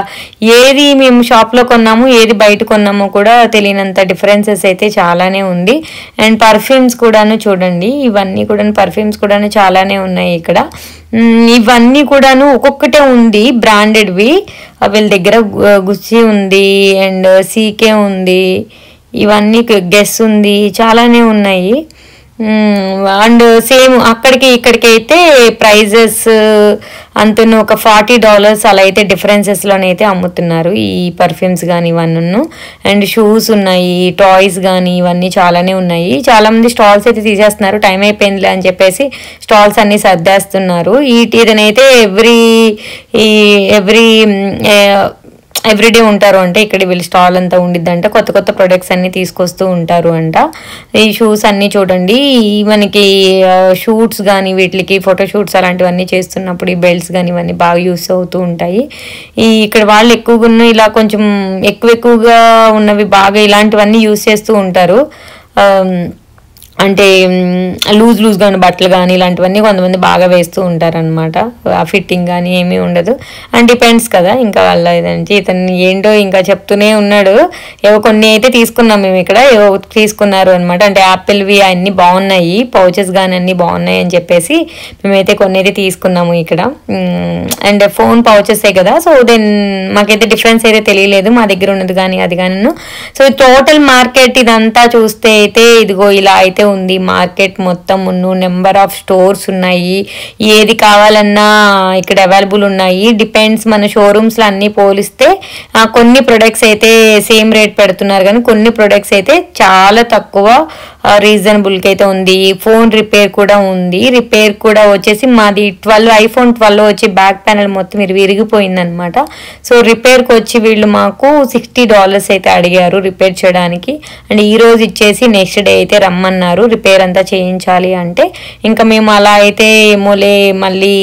ఏది మేము షాప్లో కొన్నాము ఏది బయట కొన్నామో కూడా తెలియనంత డిఫరెన్సెస్ అయితే చాలానే ఉంది. అండ్ పర్ఫ్యూమ్స్ కూడాను చూడండి, ఇవన్నీ కూడా పర్ఫ్యూమ్స్ కూడాను చాలానే ఉన్నాయి ఇక్కడ. ఇవన్నీ కూడాను ఒక్కొక్కటే ఉంది బ్రాండెడ్వి. వీళ్ళ దగ్గర గుచ్చి ఉంది అండ్ సీకే ఉంది, ఇవన్నీ గెస్ ఉంది, చాలానే ఉన్నాయి. అండ్ సేమ్ అక్కడికి ఇక్కడికి అయితే ప్రైజెస్ అంతను ఒక $40 అలా అయితే డిఫరెన్సెస్లోనైతే అమ్ముతున్నారు ఈ పర్ఫ్యూమ్స్ కానీ ఇవన్నీ. అండ్ షూస్ ఉన్నాయి, టాయ్స్ కానీ ఇవన్నీ చాలానే ఉన్నాయి. చాలామంది స్టాల్స్ అయితే తీసేస్తున్నారు, టైం అయిపోయిందిలే అని చెప్పేసి స్టాల్స్ అన్నీ సర్దేస్తున్నారు. ఇదనైతే ఎవ్రీడే ఉంటారు అంటే ఇక్కడ వీళ్ళు స్టాల్ అంతా ఉండిద్దంట, కొత్త ప్రొడక్ట్స్ అన్ని తీసుకొస్తూ ఉంటారు అంట. ఈ షూస్ అన్నీ చూడండి, మనకి షూట్స్ కానీ వీటికి ఫోటోషూట్స్ అలాంటివన్నీ చేస్తున్నప్పుడు ఈ బెల్ట్స్ కానీ ఇవన్నీ బాగా యూస్ అవుతూ ఉంటాయి. ఇక్కడ వాళ్ళు ఎక్కువగా ఉన్న ఇలా కొంచెం ఎక్కువగా ఉన్నవి బాగా ఇలాంటివన్నీ యూస్ చేస్తూ ఉంటారు. అంటే లూజ్గా ఉన్న బట్టలు కానీ ఇలాంటివన్నీ కొంతమంది బాగా వేస్తూ ఉంటారనమాట. ఆ ఫిట్టింగ్ కానీ ఏమీ ఉండదు. అండ్ డిపెండ్స్ కదా ఇంకా వాళ్ళ ఇదంటే. ఇతను ఏంటో ఇంకా చెప్తూనే ఉన్నాడు. ఏవో కొన్ని అయితే తీసుకున్నాం మేము ఇక్కడ, ఏవో తీసుకున్నారు అనమాట. అంటే యాపిల్వి అన్నీ బాగున్నాయి, పౌచెస్ కానీ అన్నీ బాగున్నాయి అని చెప్పేసి మేమైతే కొన్ని అయితే తీసుకున్నాము ఇక్కడ. అండ్ ఫోన్ పౌచెసే కదా, సో దెన్ మాకైతే డిఫరెన్స్ అయితే తెలియలేదు, మా దగ్గర ఉన్నది కానీ అది కానీ. సో టోటల్ మార్కెట్ ఇదంతా చూస్తే అయితే ఇదిగో ఇలా అయితే ఉంది. మార్కెట్ మొత్తం నెంబర్ ఆఫ్ స్టోర్స్ ఉన్నాయి, ఏది కావాలన్నా ఇక్కడ అవైలబుల్ ఉన్నాయి. డిపెండ్స్ మన షోరూమ్స్లో అన్నీ పోలిస్తే కొన్ని ప్రొడక్ట్స్ అయితే సేమ్ రేట్ పెడుతున్నారు, కానీ కొన్ని ప్రొడక్ట్స్ అయితే చాలా తక్కువ రీజనబుల్కి అయితే ఉంది. ఫోన్ రిపేర్ కూడా ఉంది. రిపేర్ కూడా వచ్చేసి మాది iPhone 12 వచ్చి బ్యాక్ ప్యానల్ మొత్తం విరిగిపోయింది అనమాట. సో రిపేర్కి వచ్చి వీళ్ళు మాకు $60 అయితే అడిగారు రిపేర్ చేయడానికి. అండ్ ఈ రోజు ఇచ్చేసి నెక్స్ట్ డే అయితే రమ్మన్నారు. అమ్ముతున్నారు రిపేర్ అంతా చేయించాలి అంటే. ఇంకా మేము అలా అయితే ఏమోలే, మళ్ళీ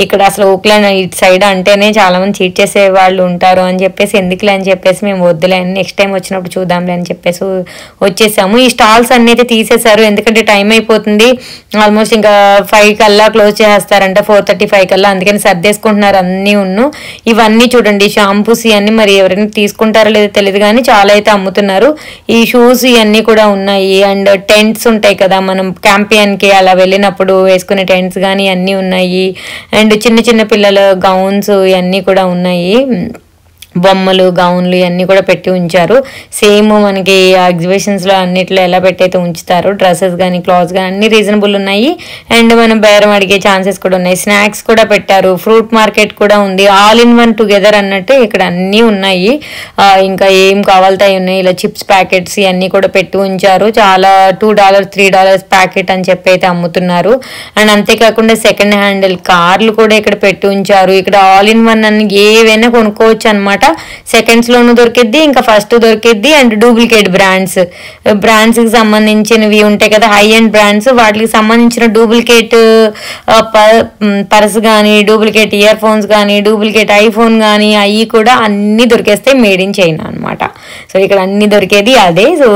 ఇక్కడ అసలు ఓక్లాండ్ ఇటు సైడ్ అంటేనే చాలా మంది చీట్ చేసే వాళ్ళు ఉంటారు అని చెప్పేసి ఎందుకులే అని చెప్పేసి మేము వద్దులే అని నెక్స్ట్ టైం వచ్చినప్పుడు చూద్దాంలే అని చెప్పేసి వచ్చేసాము. ఈ స్టాల్స్ అన్ని అయితే తీసేశారు ఎందుకంటే టైం అయిపోతుంది, ఆల్మోస్ట్ ఇంకా 5 కల్లా క్లోజ్ చేస్తారంట, 4:35 కల్లా. అందుకని సర్దేసుకుంటున్నారు అన్నీ ఇవన్నీ చూడండి షాంపూస్ ఇవన్నీ మరి ఎవరైనా తీసుకుంటారో లేదో తెలియదు కానీ చాలా అయితే అమ్ముతున్నారు. ఈ షూస్ ఇవన్నీ కూడా ఉన్నాయి. అండ్ టెంట్స్ ఉంటాయి కదా మనం క్యాంపియన్కి అలా వెళ్ళినప్పుడు వేసుకునే టెంట్స్ కానీ అన్నీ ఉన్నాయి. అండ్ చిన్న చిన్న పిల్లల గౌన్స్ ఇవన్నీ కూడా ఉన్నాయి, బొమ్మలు గౌన్లు ఇవన్నీ కూడా పెట్టి ఉంచారు. సేమ్ మనకి ఎగ్జిబిషన్స్లో అన్నిట్లో ఎలా పెట్టయితే ఉంచుతారు, డ్రెస్సెస్ కానీ క్లాత్స్ కానీ అన్ని రీజనబుల్ ఉన్నాయి. అండ్ మనం బేరం అడిగే ఛాన్సెస్ కూడా ఉన్నాయి. స్నాక్స్ కూడా పెట్టారు, ఫ్రూట్ మార్కెట్ కూడా ఉంది, ఆల్ ఇన్ వన్ టుగెదర్ అన్నట్టు ఇక్కడ అన్నీ ఉన్నాయి. ఇంకా ఏం కావాలతాయి ఉన్నాయి. ఇలా చిప్స్ ప్యాకెట్స్ ఇవన్నీ కూడా పెట్టి ఉంచారు. చాలా $2 $3 ప్యాకెట్ అని చెప్పి అయితే అమ్ముతున్నారు. అండ్ అంతేకాకుండా సెకండ్ హ్యాండ్ కార్లు కూడా ఇక్కడ పెట్టి ఉంచారు. ఇక్కడ ఆల్ ఇన్ వన్ అన్ని ఏవైనా కొనుక్కోవచ్చు అనమాట. సెకండ్స్ లోను దొరికిద్ది, ఇంకా ఫస్ట్ దొరికిద్ది. అండ్ డూప్లికేట్ బ్రాండ్స్ కి సంబంధించినవి ఉంటాయి కదా, హై అండ్ బ్రాండ్స్, వాటికి సంబంధించిన డూప్లికేట్ పర్స్ కానీ, డూప్లికేట్ ఇయర్ ఫోన్స్ కానీ, డూప్లికేట్ ఐఫోన్ కానీ అవి కూడా అన్ని దొరికేస్తాయి. మేడ్ ఇన్ చైనా అనమాట. సో ఇక్కడ అన్ని దొరికేది అదే. సో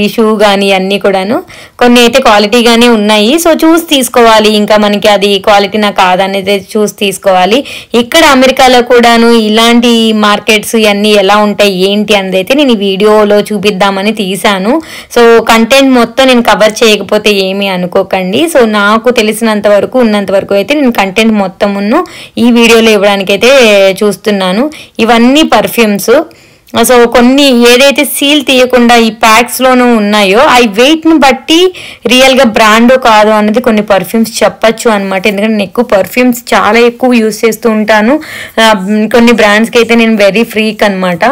ఈ షూ కానీ అన్ని కూడాను కొన్ని అయితే క్వాలిటీగానే ఉన్నాయి. సో చూసి తీసుకోవాలి, ఇంకా మనకి అది క్వాలిటీనా కాదనేది చూసి తీసుకోవాలి. ఇక్కడ అమెరికాలో కూడాను ఇలాంటి మార్కెట్స్ ఇవన్నీ ఎలా ఉంటాయి ఏంటి అనేది అయితే నేను ఈ వీడియోలో చూపిద్దామని తీసాను. సో కంటెంట్ మొత్తం నేను కవర్ చేయకపోతే ఏమీ అనుకోకండి. సో నాకు తెలిసినంత వరకు ఉన్నంత వరకు అయితే నేను కంటెంట్ మొత్తమును ఈ వీడియోలో ఇవ్వడానికి అయితే చూస్తున్నాను. ఇవన్నీ పర్ఫ్యూమ్స్. సో కొన్ని ఏదైతే సీల్ తీయకుండా ఈ ప్యాక్స్లోనూ ఉన్నాయో అవి వెయిట్ని బట్టి రియల్గా బ్రాండ్ కాదు అన్నది కొన్ని పర్ఫ్యూమ్స్ చెప్పచ్చు అనమాట. ఎందుకంటే నేను ఎక్కువ పర్ఫ్యూమ్స్ చాలా ఎక్కువ యూస్ చేస్తూ ఉంటాను. కొన్ని బ్రాండ్స్కి అయితే నేను వెరీ ఫ్రీక్ అనమాట.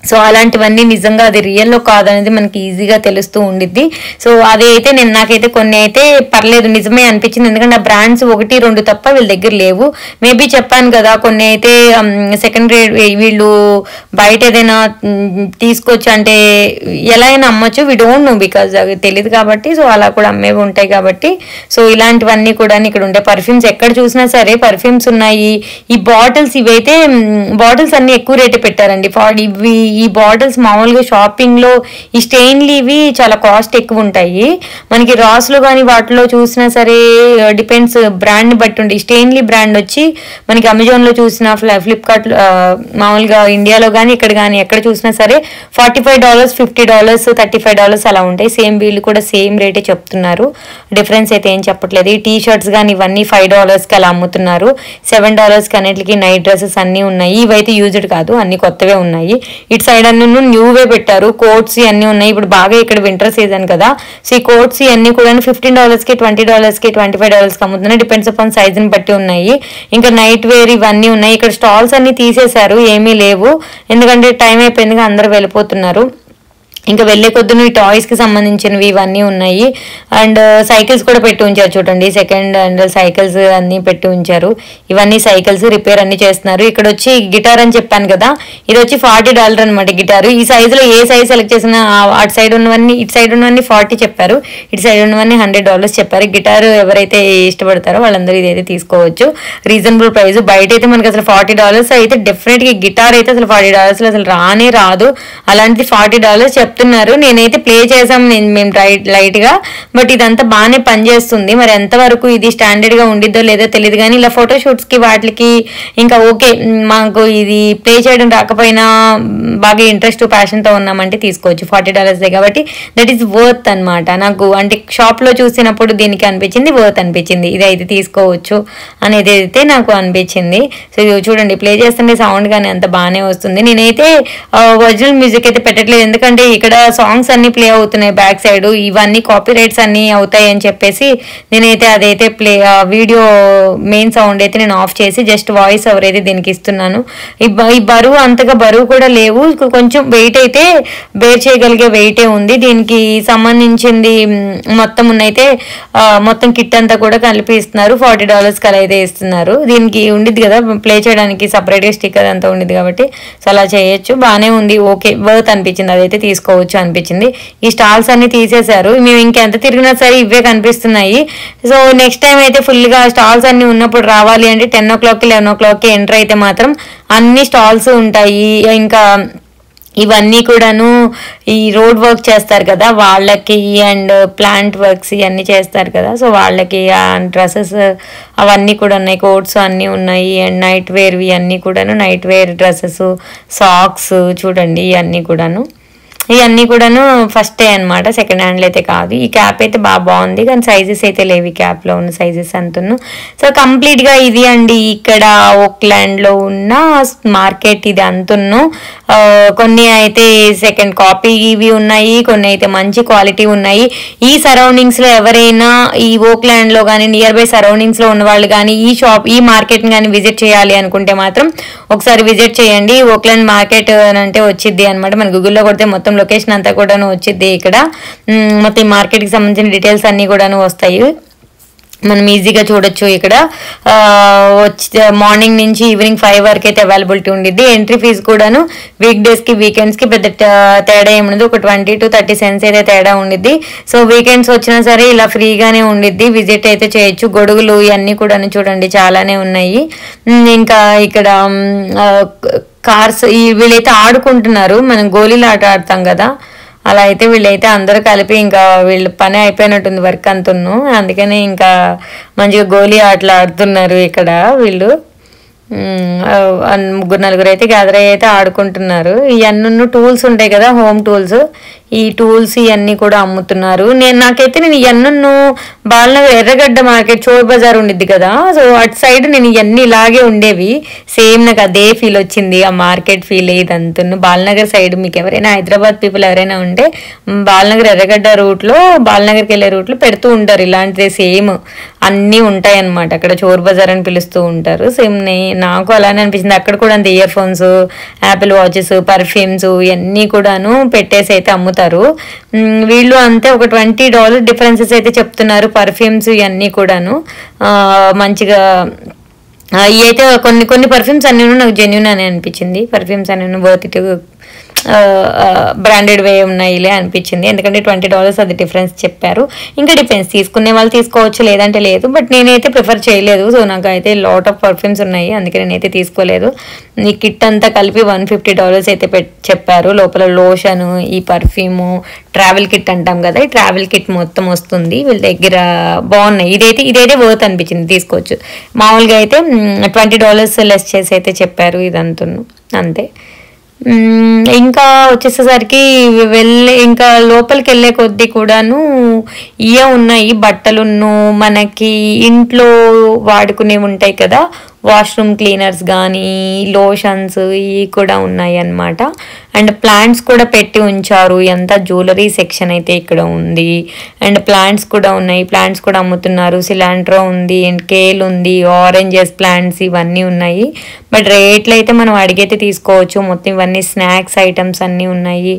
సో అలాంటివన్నీ నిజంగా అది రియల్లో కాదనేది మనకి ఈజీగా తెలుస్తూ ఉండిద్ది. సో అది అయితే నాకైతే కొన్ని అయితే పర్లేదు నిజమే అనిపించింది. ఎందుకంటే ఆ బ్రాండ్స్ 1-2 తప్ప వీళ్ళ దగ్గర లేవు. మేబీ చెప్పాను కదా కొన్ని అయితే సెకండరీ వీళ్ళు బయట ఏదైనా తీసుకొచ్చి అంటే ఎలా అయినా అమ్మచ్చు, వీ డోంట్ నో బికాజ్ అవి తెలియదు కాబట్టి. సో అలా కూడా అమ్మేవి ఉంటాయి కాబట్టి. సో ఇలాంటివన్నీ కూడా ఇక్కడ ఉంటాయి. పర్ఫ్యూమ్స్ ఎక్కడ చూసినా సరే పర్ఫ్యూమ్స్ ఉన్నాయి. ఈ బాటిల్స్ ఇవైతే బాటిల్స్ అన్ని ఎక్కువ రేటే పెట్టారండి. ఈ బాటిల్స్ మామూలుగా షాపింగ్ లో ఈ స్టెయిన్లీవి చాలా కాస్ట్ ఎక్కువ ఉంటాయి. మనకి రాస్లో కానీ వాటిలో చూసినా సరే డిపెండ్స్ బ్రాండ్ ని బట్టి ఉంటాయి. స్టెయిన్లీ బ్రాండ్ వచ్చి మనకి అమెజాన్ లో చూసిన ఫ్లిప్కార్ట్ మామూలుగా ఇండియాలో కానీ ఇక్కడ కానీ ఎక్కడ చూసినా సరే $45 $50 $35 అలా ఉంటాయి. సేమ్ వీళ్ళు కూడా సేమ్ రేటే చెప్తున్నారు, డిఫరెన్స్ అయితే ఏం చెప్పట్లేదు. ఈ టీ షర్ట్స్ కానీ ఇవన్నీ $5కి అలా అమ్ముతున్నారు. $7 అన్నిటికి నైట్ డ్రెస్సెస్ అన్ని ఉన్నాయి. ఇవైతే యూజ్డ్ కాదు, అన్ని కొత్తవే ఉన్నాయి. ఇటు సైడ్ అన్ని న్యూవే పెట్టారు. కోట్స్ అన్ని ఉన్నాయి. ఇప్పుడు బాగా ఇక్కడ వింటర్ సీజన్ కదా. సో ఈ కోట్స్ అన్ని కూడా $15కి $20కి $25కి అమ్ముతున్నాయి. డిపెండ్స్ అపాన్ సైజ్ ని బట్టి ఉన్నాయి. ఇంకా నైట్ వేర్ ఇవన్నీ ఉన్నాయి. ఇక్కడ స్టాల్స్ అన్ని తీసేశారు, ఏమీ లేవు ఎందుకంటే టైం అయిపోయింది, అందరూ వెళ్ళిపోతున్నారు. ఇంకా వెళ్లే కొద్దును ఈ టాయ్స్ కి సంబంధించినవి ఇవన్నీ ఉన్నాయి. అండ్ సైకిల్స్ కూడా పెట్టి ఉంచారు చూడండి, సెకండ్ హ్యాండ్ సైకిల్స్ అన్ని పెట్టి ఉంచారు. ఇవన్నీ సైకిల్స్ రిపేర్ అన్ని చేస్తున్నారు. ఇక్కడ వచ్చి గిటార్ అని చెప్పాను కదా, ఇది వచ్చి $40 అనమాట గిటారు. ఈ సైజులో ఏ సైజ్ సెలెక్ట్ చేసినా అటు సైడ్ ఉన్నవన్నీ ఇటు సైడ్ ఉన్నవన్నీ 40 చెప్పారు, ఇటు సైడ్ ఉన్నవన్నీ $100 చెప్పారు. గిటార్ ఎవరైతే ఇష్టపడతారో వాళ్ళందరూ ఇదైతే తీసుకోవచ్చు, రీజనబుల్ ప్రైస్. బయట అయితే మనకి అసలు $40 అయితే డెఫినెట్ గా గిటార్ అయితే అసలు $40 అసలు రానే రాదు. అలాంటిది $40 చెప్తున్నారు. నేనైతే ప్లే చేసాం మేము లైట్ గా, బట్ ఇదంతా బాగానే పనిచేస్తుంది. మరి ఎంతవరకు ఇది స్టాండర్డ్ గా ఉండిద్దో లేదో తెలియదు కానీ ఇలా ఫోటోషూట్స్ కి వాటికి ఇంకా ఓకే, మాకు ఇది ప్లే చేయడం రాకపోయినా బాగా ఇంట్రెస్ట్ ప్యాషన్ తో ఉన్నామంటే తీసుకోవచ్చు. $40 కాబట్టి దట్ ఈస్ వర్త్ అనమాట. నాకు అంటే షాప్ లో చూసినప్పుడు దీనికి అనిపించింది వర్త్ అనిపించింది, ఇది అయితే తీసుకోవచ్చు అనేది అయితే నాకు అనిపించింది. సో చూడండి ప్లే చేస్తుంటే సౌండ్ కానీ అంత బాగానే వస్తుంది. నేనైతే ఒరిజినల్ మ్యూజిక్ అయితే పెట్టట్లేదు, ఎందుకంటే ఇక్కడ సాంగ్స్ అన్ని ప్లే అవుతున్నాయి బ్యాక్ సైడ్, ఇవన్నీ కాపీ రైట్స్ అన్ని అవుతాయి అని చెప్పేసి నేనైతే అదైతే వీడియో మెయిన్ సౌండ్ అయితే నేను ఆఫ్ చేసి జస్ట్ వాయిస్ ఓవర్ అయితే దీనికి ఇస్తున్నాను. ఈ బరువు అంతగా బరువు కూడా లేవు, కొంచెం వెయిట్ అయితే బేర్ చేయగలిగే వెయిటే ఉంది. దీనికి సంబంధించింది మొత్తం అయితే మొత్తం కిట్ అంతా కూడా కలిపి ఇస్తున్నారు. $40 అలా అయితే ఇస్తున్నారు. దీనికి ఉండిద్ది కదా ప్లే చేయడానికి సపరేట్గా స్టిక్కర్ అంతా ఉండిద్ది కాబట్టి సో అలా చేయొచ్చు, బాగానే ఉంది, ఓకే వర్త్ అనిపించింది, అదైతే తీసుకోవచ్చు. తీసుకోవచ్చు అనిపించింది. ఈ స్టాల్స్ అన్ని తీసేశారు, మేము ఇంకెంత తిరిగినా సరే ఇవే కనిపిస్తున్నాయి. సో నెక్స్ట్ టైం అయితే ఫుల్గా స్టాల్స్ అన్ని ఉన్నప్పుడు రావాలి అంటే 10 o'clock 11 o'clock ఎంటర్ అయితే మాత్రం అన్ని స్టాల్స్ ఉంటాయి. ఇంకా ఇవన్నీ కూడాను ఈ రోడ్ వర్క్ చేస్తారు కదా వాళ్ళకి, అండ్ ప్లాంట్ వర్క్స్ ఇవన్నీ చేస్తారు కదా, సో వాళ్ళకి డ్రెస్సెస్ అవన్నీ కూడా ఉన్నాయి, కోట్స్ అన్నీ ఉన్నాయి. అండ్ నైట్ వేర్వి అన్నీ కూడాను, నైట్ వేర్ డ్రెస్సెస్, సాక్స్ చూడండి ఇవన్నీ కూడాను ఫస్ట్ డే అనమాట, సెకండ్ హ్యాండ్లో అయితే కాదు. ఈ క్యాప్ అయితే బాగుంది కానీ సైజెస్ అయితే లేవు, ఈ క్యాప్లో ఉన్న సైజెస్ అంటున్నాను. సో కంప్లీట్గా ఇది అండి ఇక్కడ ఓక్లాండ్లో ఉన్న మార్కెట్, ఇది అంటున్నాను. కొన్ని అయితే సెకండ్ కాపీ ఇవి ఉన్నాయి, కొన్ని అయితే మంచి క్వాలిటీ ఉన్నాయి. ఈ సరౌండింగ్స్లో ఎవరైనా ఈ ఓక్లాండ్లో కానీ నియర్ బై సరౌండింగ్స్లో ఉన్న వాళ్ళు కానీ ఈ మార్కెట్ని కానీ విజిట్ చేయాలి అనుకుంటే మాత్రం ఒకసారి విజిట్ చేయండి. ఓక్లాండ్ మార్కెట్ అంటే వచ్చిద్ది అనమాట, మన గూగుల్లో కొడితే మొత్తం లొకేషన్ అంతా కూడాను వచ్చింది. ఇక్కడ మొత్తం ఈ మార్కెట్కి సంబంధించిన డీటెయిల్స్ అన్నీ కూడాను వస్తాయి, మనం ఈజీగా చూడొచ్చు. ఇక్కడ మార్నింగ్ నుంచి ఈవినింగ్ 5 వరకు అయితే అవైలబిలిటీ ఉండిద్ది. ఎంట్రీ ఫీజు కూడాను వీక్ డేస్కి వీకెండ్స్కి పెద్ద తేడా ఏముండదు, ఒక 20 to 30 cents అయితే తేడా ఉండిద్ది. సో వీకెండ్స్ వచ్చినా సరే ఇలా ఫ్రీగానే ఉండిద్ది, విజిట్ అయితే చేయొచ్చు. గొడుగులు ఇవన్నీ కూడాను చూడండి చాలానే ఉన్నాయి. ఇంకా ఇక్కడ కార్స్ వీళ్ళైతే ఆడుకుంటున్నారు, మనం గోళీలు ఆట ఆడతాం కదా అలా అయితే వీళ్ళైతే అందరూ కలిపి ఇంకా వీళ్ళు పని అయిపోయినట్టుంది వర్క్ అంటున్నాను, అందుకని ఇంకా మంచిగా గోళీ ఆటలు ఆడుతున్నారు ఇక్కడ వీళ్ళు. 3-4 అయితే గ్యాదర్ అయితే ఆడుకుంటున్నారు. ఇవన్నీ టూల్స్ ఉంటాయి కదా, హోమ్ టూల్స్, ఈ టూల్స్ ఇవన్నీ కూడా అమ్ముతున్నారు. నాకైతే ఇవన్నీ బాలనగర్ ఎర్రగడ్డ మార్కెట్ చోర్ బజార్ ఉండిద్ది కదా, సో అటు సైడ్ నేను ఇవన్నీ ఇలాగే ఉండేవి, సేమ్ నాకు అదే ఫీల్ వచ్చింది, ఆ మార్కెట్ ఫీల్ ఇదంతా. బాలనగర్ సైడ్ మీకు ఎవరైనా హైదరాబాద్ పీపుల్ ఎవరైనా ఉంటే బాలనగర్ ఎర్రగడ్డ రూట్లో, బాలనగర్కి వెళ్ళే రూట్లో పెడుతూ ఉంటారు ఇలాంటిదే, సేమ్ అన్నీ ఉంటాయి అన్నమాట. అక్కడ చోర్ బజార్ అని పిలుస్తూ ఉంటారు. సేమ్ నాకు అలానే అనిపించింది. అక్కడ కూడా అంత ear phones, Apple watches, perfumes ఇవన్నీ కూడాను పెట్టేసి అయితే అమ్ముతారు. వీళ్ళు అంతే ఒక $20 డిఫరెన్సెస్ అయితే చెప్తున్నారు పర్ఫ్యూమ్స్ ఇవన్నీ కూడాను. మంచిగా ఇవి అయితే కొన్ని పర్ఫ్యూమ్స్ అన్నీ నాకు జెన్యూన్ అని అనిపించింది, పర్ఫ్యూమ్స్ అన్నీ వర్త్ ఇట్ బ్రాండెడ్ వే ఉన్నాయిలే అనిపించింది, ఎందుకంటే $20 అది డిఫరెన్స్ చెప్పారు. ఇంకా డిఫరెన్స్ తీసుకునే వాళ్ళు తీసుకోవచ్చు, లేదంటే లేదు, బట్ నేనైతే ప్రిఫర్ చేయలేదు. సో నాకు అయితే లాట్ ఆఫ్ పర్ఫ్యూమ్స్ ఉన్నాయి, అందుకే నేనైతే తీసుకోలేదు. ఈ కిట్ అంతా కలిపి $150 అయితే చెప్పారు. లోపల లోషన్, ఈ పర్ఫ్యూము, ట్రావెల్ కిట్ అంటాం కదా, ఈ ట్రావెల్ కిట్ మొత్తం వస్తుంది వీళ్ళ దగ్గర. బాగున్నాయి, ఇదైతే వర్త్ అనిపించింది, తీసుకోవచ్చు. మామూలుగా అయితే $20 లెస్ చేసి అయితే చెప్పారు ఇదంతా, అంతే. ఇంకా వచ్చేసేసరికి ఇంకా లోపలికి వెళ్ళే కొద్దీ కూడాను ఇవే ఉన్నాయి, బట్టలును మనకి ఇంట్లో వాడుకునేవి ఉంటాయి కదా, వాష్రూమ్ క్లీనర్స్ కానీ లోషన్స్ ఇవి కూడా ఉన్నాయి అన్నమాట. అండ్ ప్లాంట్స్ కూడా పెట్టి ఉంచారు, ఎంత జ్యువెలరీ సెక్షన్ అయితే ఇక్కడ ఉంది. అండ్ ప్లాంట్స్ కూడా ఉన్నాయి, ప్లాంట్స్ కూడా అమ్ముతున్నారు. సిలాంట్రో ఉంది, అండ్ కేల్ ఉంది, ఆరెంజెస్ ప్లాంట్స్ ఇవన్నీ ఉన్నాయి. బట్ రేట్లు అయితే మనం అడిగైతే తీసుకోవచ్చు. మొత్తం ఇవన్నీ స్నాక్స్ ఐటమ్స్ అన్నీ ఉన్నాయి.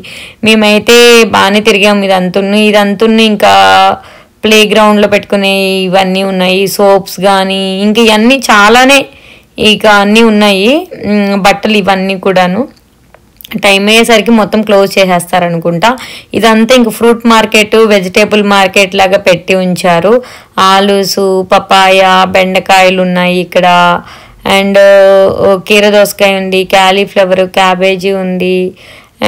మేమైతే బాగానే తిరిగాము ఇదంతా. ఇంకా ప్లే గ్రౌండ్లో పెట్టుకునే ఇవన్నీ ఉన్నాయి, సోప్స్ కానీ ఇంకా ఇవన్నీ చాలానే ఇక అన్నీ ఉన్నాయి. బట్టలు ఇవన్నీ కూడాను టైం అయ్యేసరికి మొత్తం క్లోజ్ చేసేస్తారనుకుంటా. ఇదంతా ఇంక ఫ్రూట్ మార్కెట్, వెజిటేబుల్ మార్కెట్ లాగా పెట్టి ఉంచారు. ఆలూసు, పపాయ, బెండకాయలు ఉన్నాయి ఇక్కడ. అండ్ కీర దోసకాయ ఉంది, క్యాలీఫ్లవర్, క్యాబేజీ ఉంది.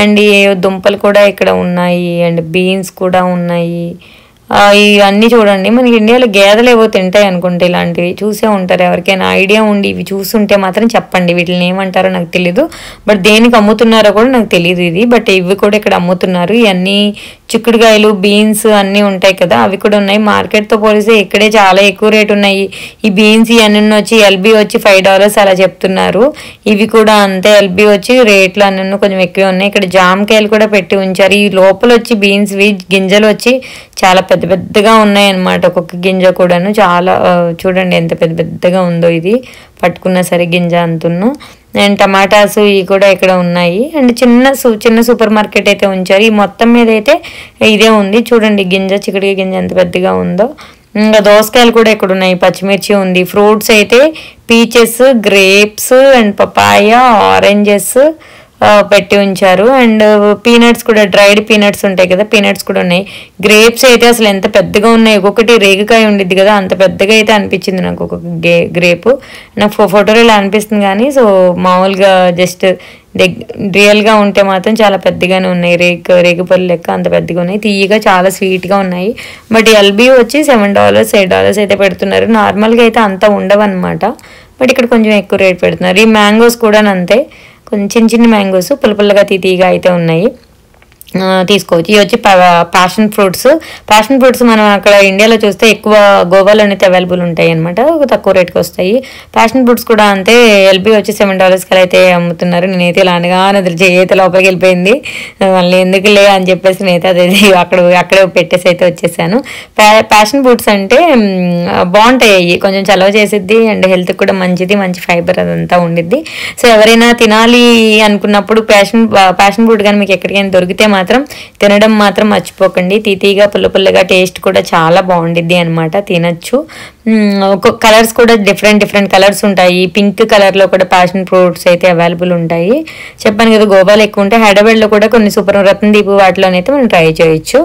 అండ్ దుంపలు కూడా ఇక్కడ ఉన్నాయి, అండ్ బీన్స్ కూడా ఉన్నాయి. ఇవన్నీ చూడండి, మనకి ఇండియాలో గేదెలు ఏవో తింటాయి అనుకుంటే, ఇలాంటివి చూసే ఉంటారు. ఎవరికైనా ఐడియా ఉండి ఇవి చూస్తుంటే మాత్రం చెప్పండి, వీటిని ఏమంటారో నాకు తెలీదు, బట్ దేనికి అమ్ముతున్నారో కూడా నాకు తెలియదు ఇది. బట్ ఇవి కూడా ఇక్కడ అమ్ముతున్నారు. ఇవన్నీ చిక్కుడుకాయలు, బీన్స్ అన్నీ ఉంటాయి కదా, అవి కూడా ఉన్నాయి. మార్కెట్తో పోలిస్తే ఇక్కడే చాలా ఎక్కువ రేటు ఉన్నాయి. ఈ బీన్స్ ఇవన్నీ వచ్చి ఎల్బీ వచ్చి $5 అలా చెప్తున్నారు. ఇవి కూడా అంతే, ఎల్బీ వచ్చి రేట్లు అన్నీ కొంచెం ఎక్కువ ఉన్నాయి. ఇక్కడ జామకాయలు కూడా పెట్టి ఉంచారు. ఈ లోపల వచ్చి బీన్స్వి గింజలు వచ్చి చాలా పెద్ద పెద్దగా ఉన్నాయి అన్నమాట, ఒక్కొక్క గింజ కూడాను. చాలా చూడండి ఎంత పెద్ద పెద్దగా ఉందో, ఇది పట్టుకున్న సరే గింజ అంటున్నాను. అండ్ టమాటాస్ ఇవి కూడా ఇక్కడ ఉన్నాయి. అండ్ చిన్న సూపర్ మార్కెట్ అయితే ఉంచారు. ఈ మొత్తం మీద అయితే ఇదే ఉంది చూడండి, గింజ, చిక్కుడుకాయ గింజ ఎంత పెద్దగా ఉందో. ఇంకా దోసకాయలు కూడా ఇక్కడ ఉన్నాయి, పచ్చిమిర్చి ఉంది. ఫ్రూట్స్ అయితే peaches, grapes, and papaya, oranges, పెట్టి ఉంచారు. అండ్ పీనట్స్ కూడా, డ్రైడ్ పీనట్స్ ఉంటాయి కదా, పీనట్స్ కూడా ఉన్నాయి. గ్రేప్స్ అయితే అసలు ఎంత పెద్దగా ఉన్నాయి, ఒక్కొక్కటి రేగికాయ ఉండిద్ది కదా అంత పెద్దగా అయితే అనిపించింది నాకు ఒక గ్రేపు. నాకు ఫోటోలో ఇలా అనిపిస్తుంది కానీ సో మామూలుగా జస్ట్ రియల్గా ఉంటే మాత్రం చాలా పెద్దగానే ఉన్నాయి. రేగిపళ్ళు లెక్క అంత పెద్దగా ఉన్నాయి, తీయగా చాలా స్వీట్గా ఉన్నాయి. బట్ ఎల్బీ వచ్చి $7 $8 అయితే పెడుతున్నారు. నార్మల్గా అయితే అంత ఉండవన్నమాట, బట్ ఇక్కడ కొంచెం ఎక్కువ రేట్ పెడుతున్నారు. ఈ మ్యాంగోస్ కూడా అంతే, కొంచెం చిన్న చిన్న మ్యాంగోస్ పుల్లగా తీయగా అయితే ఉన్నాయి, తీసుకోవచ్చు. ఇవి వచ్చి ప్యాషన్ ఫ్రూట్స్ మనం అక్కడ ఇండియాలో చూస్తే ఎక్కువ గోవాలో అయితే అవైలబుల్ ఉంటాయి అనమాట, తక్కువ రేట్కి వస్తాయి. ప్యాషన్ ఫ్రూట్స్ కూడా అంతే, ఎల్బీ వచ్చి $7 అయితే అమ్ముతున్నారు. నేనైతే ఇలా అనగానే అయితే లోపలికి వెళ్ళిపోయింది, మళ్ళీ ఎందుకు లే అని చెప్పేసి నేనైతే అదే అక్కడే పెట్టేసి అయితే వచ్చేసాను. ప్యాషన్ ఫ్రూట్స్ అంటే బాగుంటాయి, కొంచెం చలవ చేసిద్ది అండ్ హెల్త్ కూడా మంచిది, మంచి ఫైబర్ అదంతా ఉండిద్ది. సో ఎవరైనా తినాలి అనుకున్నప్పుడు ప్యాషన్ ఫ్రూట్ కానీ మీకు ఎక్కడికైనా దొరికితే మాత్రం తినడం మాత్రం మర్చిపోకండి. తీతీగా పుల్లగా టేస్ట్ కూడా చాలా బాగుండిద్ది అనమాట, తినచ్చు. కలర్స్ కూడా డిఫరెంట్ కలర్స్ ఉంటాయి. పింక్ కలర్లో కూడా ప్యాషన్ ఫ్రూట్స్ అయితే అవైలబుల్ ఉంటాయి. చెప్పాను కదా గోవాలో ఎక్కువ ఉంటాయి. హైదరాబాద్లో కూడా కొన్ని సూపర్ రత్నదీప్ వాటిలోనైతే మనం ట్రై చేయొచ్చు.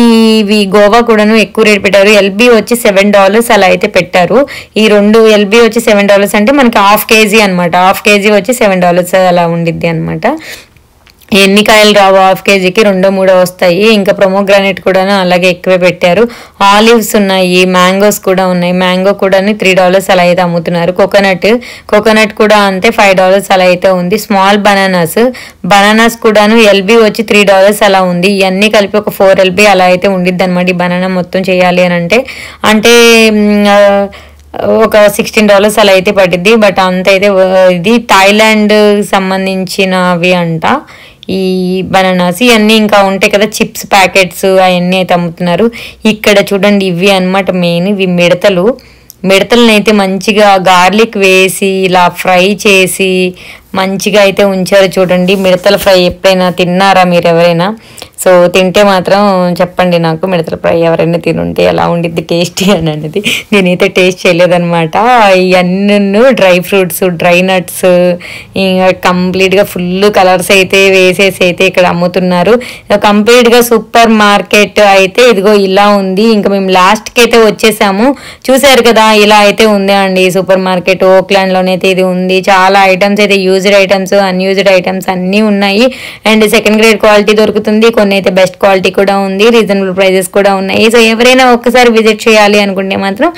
ఇవి గోవా కూడాను ఎక్కువ రేట్ పెట్టారు. ఎల్బీ వచ్చి $7 అలా అయితే పెట్టారు. ఈ రెండు ఎల్బీ వచ్చి $7 అంటే మనకి ½ కేజీ అనమాట, ½ కేజీ వచ్చి $7 అలా ఉండిద్ది అనమాట. ఎన్ని కాయలు రావు, ½ కేజీకి 2-3 వస్తాయి. ఇంకా ప్రొమోగ్రానైట్ కూడా అలాగే ఎక్కువే పెట్టారు. ఆలివ్స్ ఉన్నాయి, మ్యాంగోస్ కూడా ఉన్నాయి. మ్యాంగో కూడా $3 అలా అయితే అమ్ముతున్నారు. కోకోనట్ కూడా అంతే $5 అలా అయితే ఉంది. స్మాల్ బనానాస్ కూడాను ఎల్బీ వచ్చి $3 అలా ఉంది. ఇవన్నీ కలిపి ఒక 4 LB అలా అయితే ఉండిద్ది అనమాట. ఈ బనానా మొత్తం చేయాలి అని అంటే ఒక $16 అలా అయితే పట్టిద్ది. బట్ అంత అయితే ఇది థాయిలాండ్ సంబంధించినవి అంట ఈ బనానాస్. ఇవన్నీ ఇంకా ఉంటాయి కదా చిప్స్ ప్యాకెట్స్, అవన్నీ అయితే అమ్ముతున్నారు. ఇక్కడ చూడండి ఇవి అనమాట మెయిన్, ఇవి మిడతలను అయితే మంచిగా గార్లిక్ వేసి ఇలా ఫ్రై చేసి మంచిగా అయితే ఉంచారు. చూడండి మిడతల ఫ్రై ఎప్పుడైనా తిన్నారా మీరు ఎవరైనా? సో తింటే మాత్రం చెప్పండి నాకు, మిడతల ఫ్రై ఎవరైనా తినుంటే ఎలా ఉండిద్ది టేస్టీ అని అనేది. నేనైతే టేస్ట్ చేయలేదన్నమాట. ఇవన్నీ డ్రై ఫ్రూట్స్, డ్రై నట్స్, ఇంకా కంప్లీట్గా ఫుల్ కలర్స్ అయితే వేసేసి అయితే ఇక్కడ అమ్ముతున్నారు. కంప్లీట్గా సూపర్ మార్కెట్ అయితే ఇదిగో ఇలా ఉంది. ఇంకా మేము లాస్ట్కి అయితే వచ్చేసాము. చూసారు కదా ఇలా అయితే ఉంది అండి సూపర్ మార్కెట్. ఓక్లాండ్లోనైతే ఇది ఉంది. చాలా ఐటమ్స్ అయితే యూజ్డ్ ఐటమ్స్, అన్యూజ్డ్ ఐటమ్స్ అన్నీ ఉన్నాయి. అండ్ సెకండ్ గ్రేడ్ క్వాలిటీ దొరుకుతుంది, కొన్ని అయితే బెస్ట్ క్వాలిటీ కూడా ఉంది, రీజనబుల్ ప్రైజెస్ కూడా ఉన్నాయి. సో ఎవరైనా ఒక్కసారి విజిట్ చేయాలి అనుకుంటే మాత్రం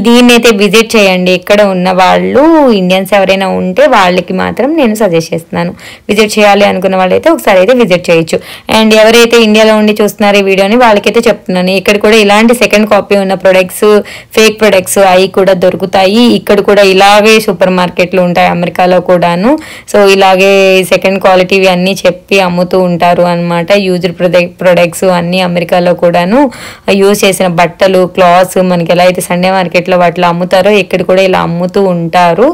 దీన్ని అయితే విజిట్ చేయండి. ఇక్కడ ఉన్న వాళ్ళు ఇండియన్స్ ఎవరైనా ఉంటే వాళ్ళకి మాత్రం నేను సజెస్ట్ చేస్తున్నాను, విజిట్ చేయాలి అనుకున్న వాళ్ళైతే ఒకసారి అయితే విజిట్ చేయొచ్చు. అండ్ ఎవరైతే ఇండియాలో ఉండి చూస్తున్నారు ఈ వీడియోని వాళ్ళకైతే చెప్తున్నాను, ఇక్కడ కూడా ఇలాంటి సెకండ్ కాపీ ఉన్న ప్రొడక్ట్స్, ఫేక్ ప్రొడక్ట్స్ అవి కూడా దొరుకుతాయి. ఇక్కడ కూడా ఇలాగే సూపర్ మార్కెట్లు ఉంటాయి అమెరికాలో కూడాను. సో ఇలాగే సెకండ్ క్వాలిటీవి అన్నీ చెప్పి అమ్ముతూ ఉంటారు అనమాట. యూజ్డ్ ప్రొడక్ట్స్ అన్నీ అమెరికాలో కూడాను, యూజ్ చేసిన బట్టలు, క్లాత్స్ మనకి ఎలా అయితే సండే మార్కెట్లో వాటిలో అమ్ముతారో ఇక్కడ కూడా ఇలా అమ్ముతూ ఉంటారు.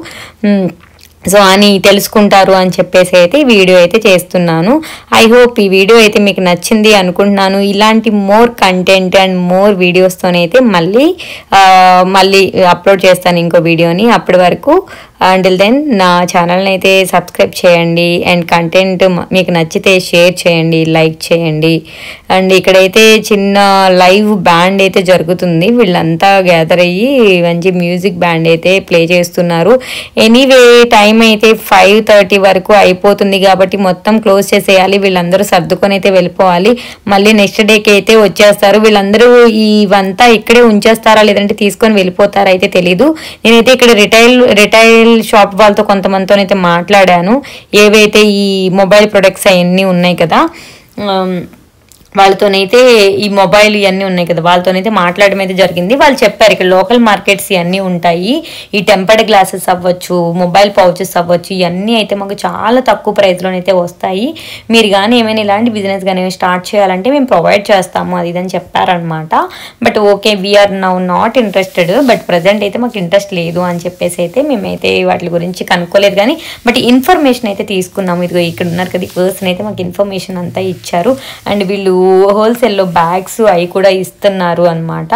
సో అని తెలుసుకుంటారు అని చెప్పేసి అయితే ఈ వీడియో అయితే చేస్తున్నాను. ఐ హోప్ ఈ వీడియో అయితే మీకు నచ్చింది అనుకుంటున్నాను. ఇలాంటి మోర్ కంటెంట్ అండ్ మోర్ వీడియోస్తోనైతే మళ్ళీ అప్లోడ్ చేస్తాను ఇంకో వీడియోని. అప్పటి వరకు అంటిల్ దెన్ నా ఛానల్ని అయితే సబ్స్క్రైబ్ చేయండి. అండ్ కంటెంట్ మీకు నచ్చితే షేర్ చేయండి, లైక్ చేయండి. అండ్ ఇక్కడైతే చిన్న లైవ్ బ్యాండ్ అయితే జరుగుతుంది, వీళ్ళంతా గ్యాదర్ అయ్యి మంచి మ్యూజిక్ బ్యాండ్ అయితే ప్లే చేస్తున్నారు. ఎనీవే టైం అయితే 5:30 వరకు అయిపోతుంది కాబట్టి మొత్తం క్లోజ్ చేసేయాలి. వీళ్ళందరూ సర్దుకొని అయితే వెళ్ళిపోవాలి. మళ్ళీ నెక్స్ట్ డేకి అయితే వచ్చేస్తారు. వీళ్ళందరూ ఇవంతా ఇక్కడే ఉంచేస్తారా లేదంటే తీసుకొని వెళ్ళిపోతారా అయితే తెలీదు. నేనైతే ఇక్కడ రిటైల్ షాప్ వాళ్ళతో కొంతమందితో అయితే మాట్లాడాను. ఏవైతే ఈ మొబైల్ ప్రొడక్ట్స్ అవన్నీ ఉన్నాయి కదా వాళ్ళతోనైతే, ఈ మొబైల్ ఇవన్నీ ఉన్నాయి కదా వాళ్ళతోనైతే మాట్లాడడం అయితే జరిగింది. వాళ్ళు చెప్పారు ఇక్కడ లోకల్ మార్కెట్స్ ఇవన్నీ ఉంటాయి, ఈ టెంపర్డ్ గ్లాసెస్ అవ్వచ్చు, మొబైల్ పౌచెస్ అవ్వచ్చు, ఇవన్నీ అయితే మాకు చాలా తక్కువ ప్రైస్లోనైతే వస్తాయి. మీరు కానీ ఏమైనా ఇలాంటి బిజినెస్ కానీ స్టార్ట్ చేయాలంటే మేము ప్రొవైడ్ చేస్తాము అది ఇదని చెప్పారనమాట. But okay we're now not interested, but present అయితే మాకు ఇంట్రెస్ట్ లేదు అని చెప్పేసి అయితే మేమైతే వాటి గురించి కనుక్కోలేదు. కానీ బట్ ఇన్ఫర్మేషన్ అయితే తీసుకున్నాము. ఇదిగో ఇక్కడ ఉన్నారు కదా ఈ పర్సన్ అయితే మాకు ఇన్ఫర్మేషన్ అంతా ఇచ్చారు. అండ్ వీళ్ళు హోల్సేల్లో బ్యాగ్స్ అవి కూడా ఇస్తున్నారు అనమాట.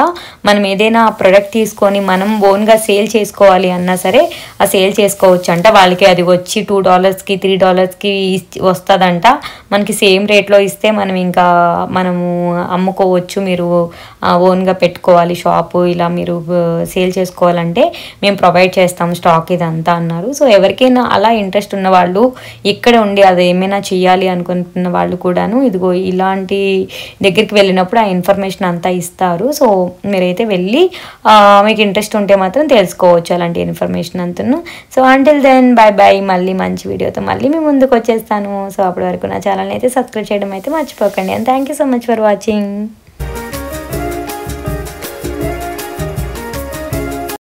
మనం ఏదైనా ప్రొడక్ట్ తీసుకొని మనం ఓన్గా సేల్ చేసుకోవాలి అన్నా సరే ఆ సేల్ చేసుకోవచ్చు అంట. వాళ్ళకి అది వచ్చి $2కి $3కి వస్తుందంట. మనకి సేమ్ రేట్లో ఇస్తే మనము అమ్ముకోవచ్చు. మీరు ఓన్గా పెట్టుకోవాలి షాపు, ఇలా మీరు సేల్ చేసుకోవాలంటే మేము ప్రొవైడ్ చేస్తాము స్టాక్ ఇదంతా అన్నారు. సో ఎవరికైనా అలా ఇంట్రెస్ట్ ఉన్న వాళ్ళు, ఇక్కడ ఉండి అది ఏమైనా చేయాలి అనుకుంటున్న వాళ్ళు కూడాను ఇదిగో ఇలాంటి దగ్గరికి వెళ్ళినప్పుడు ఆ ఇన్ఫర్మేషన్ అంతా ఇస్తారు. సో మీరైతే వెళ్ళి మీకు ఇంట్రెస్ట్ ఉంటే మాత్రం తెలుసుకోవచ్చు అలాంటి ఇన్ఫర్మేషన్ అంతను. So until then bye bye. మళ్ళీ మంచి వీడియోతో మళ్ళీ మీ ముందుకు వచ్చేస్తాను. సో అప్పటి వరకు నా ఛానల్ని అయితే సబ్స్క్రైబ్ చేయడం అయితే మర్చిపోకండి. And thank you so much for watching.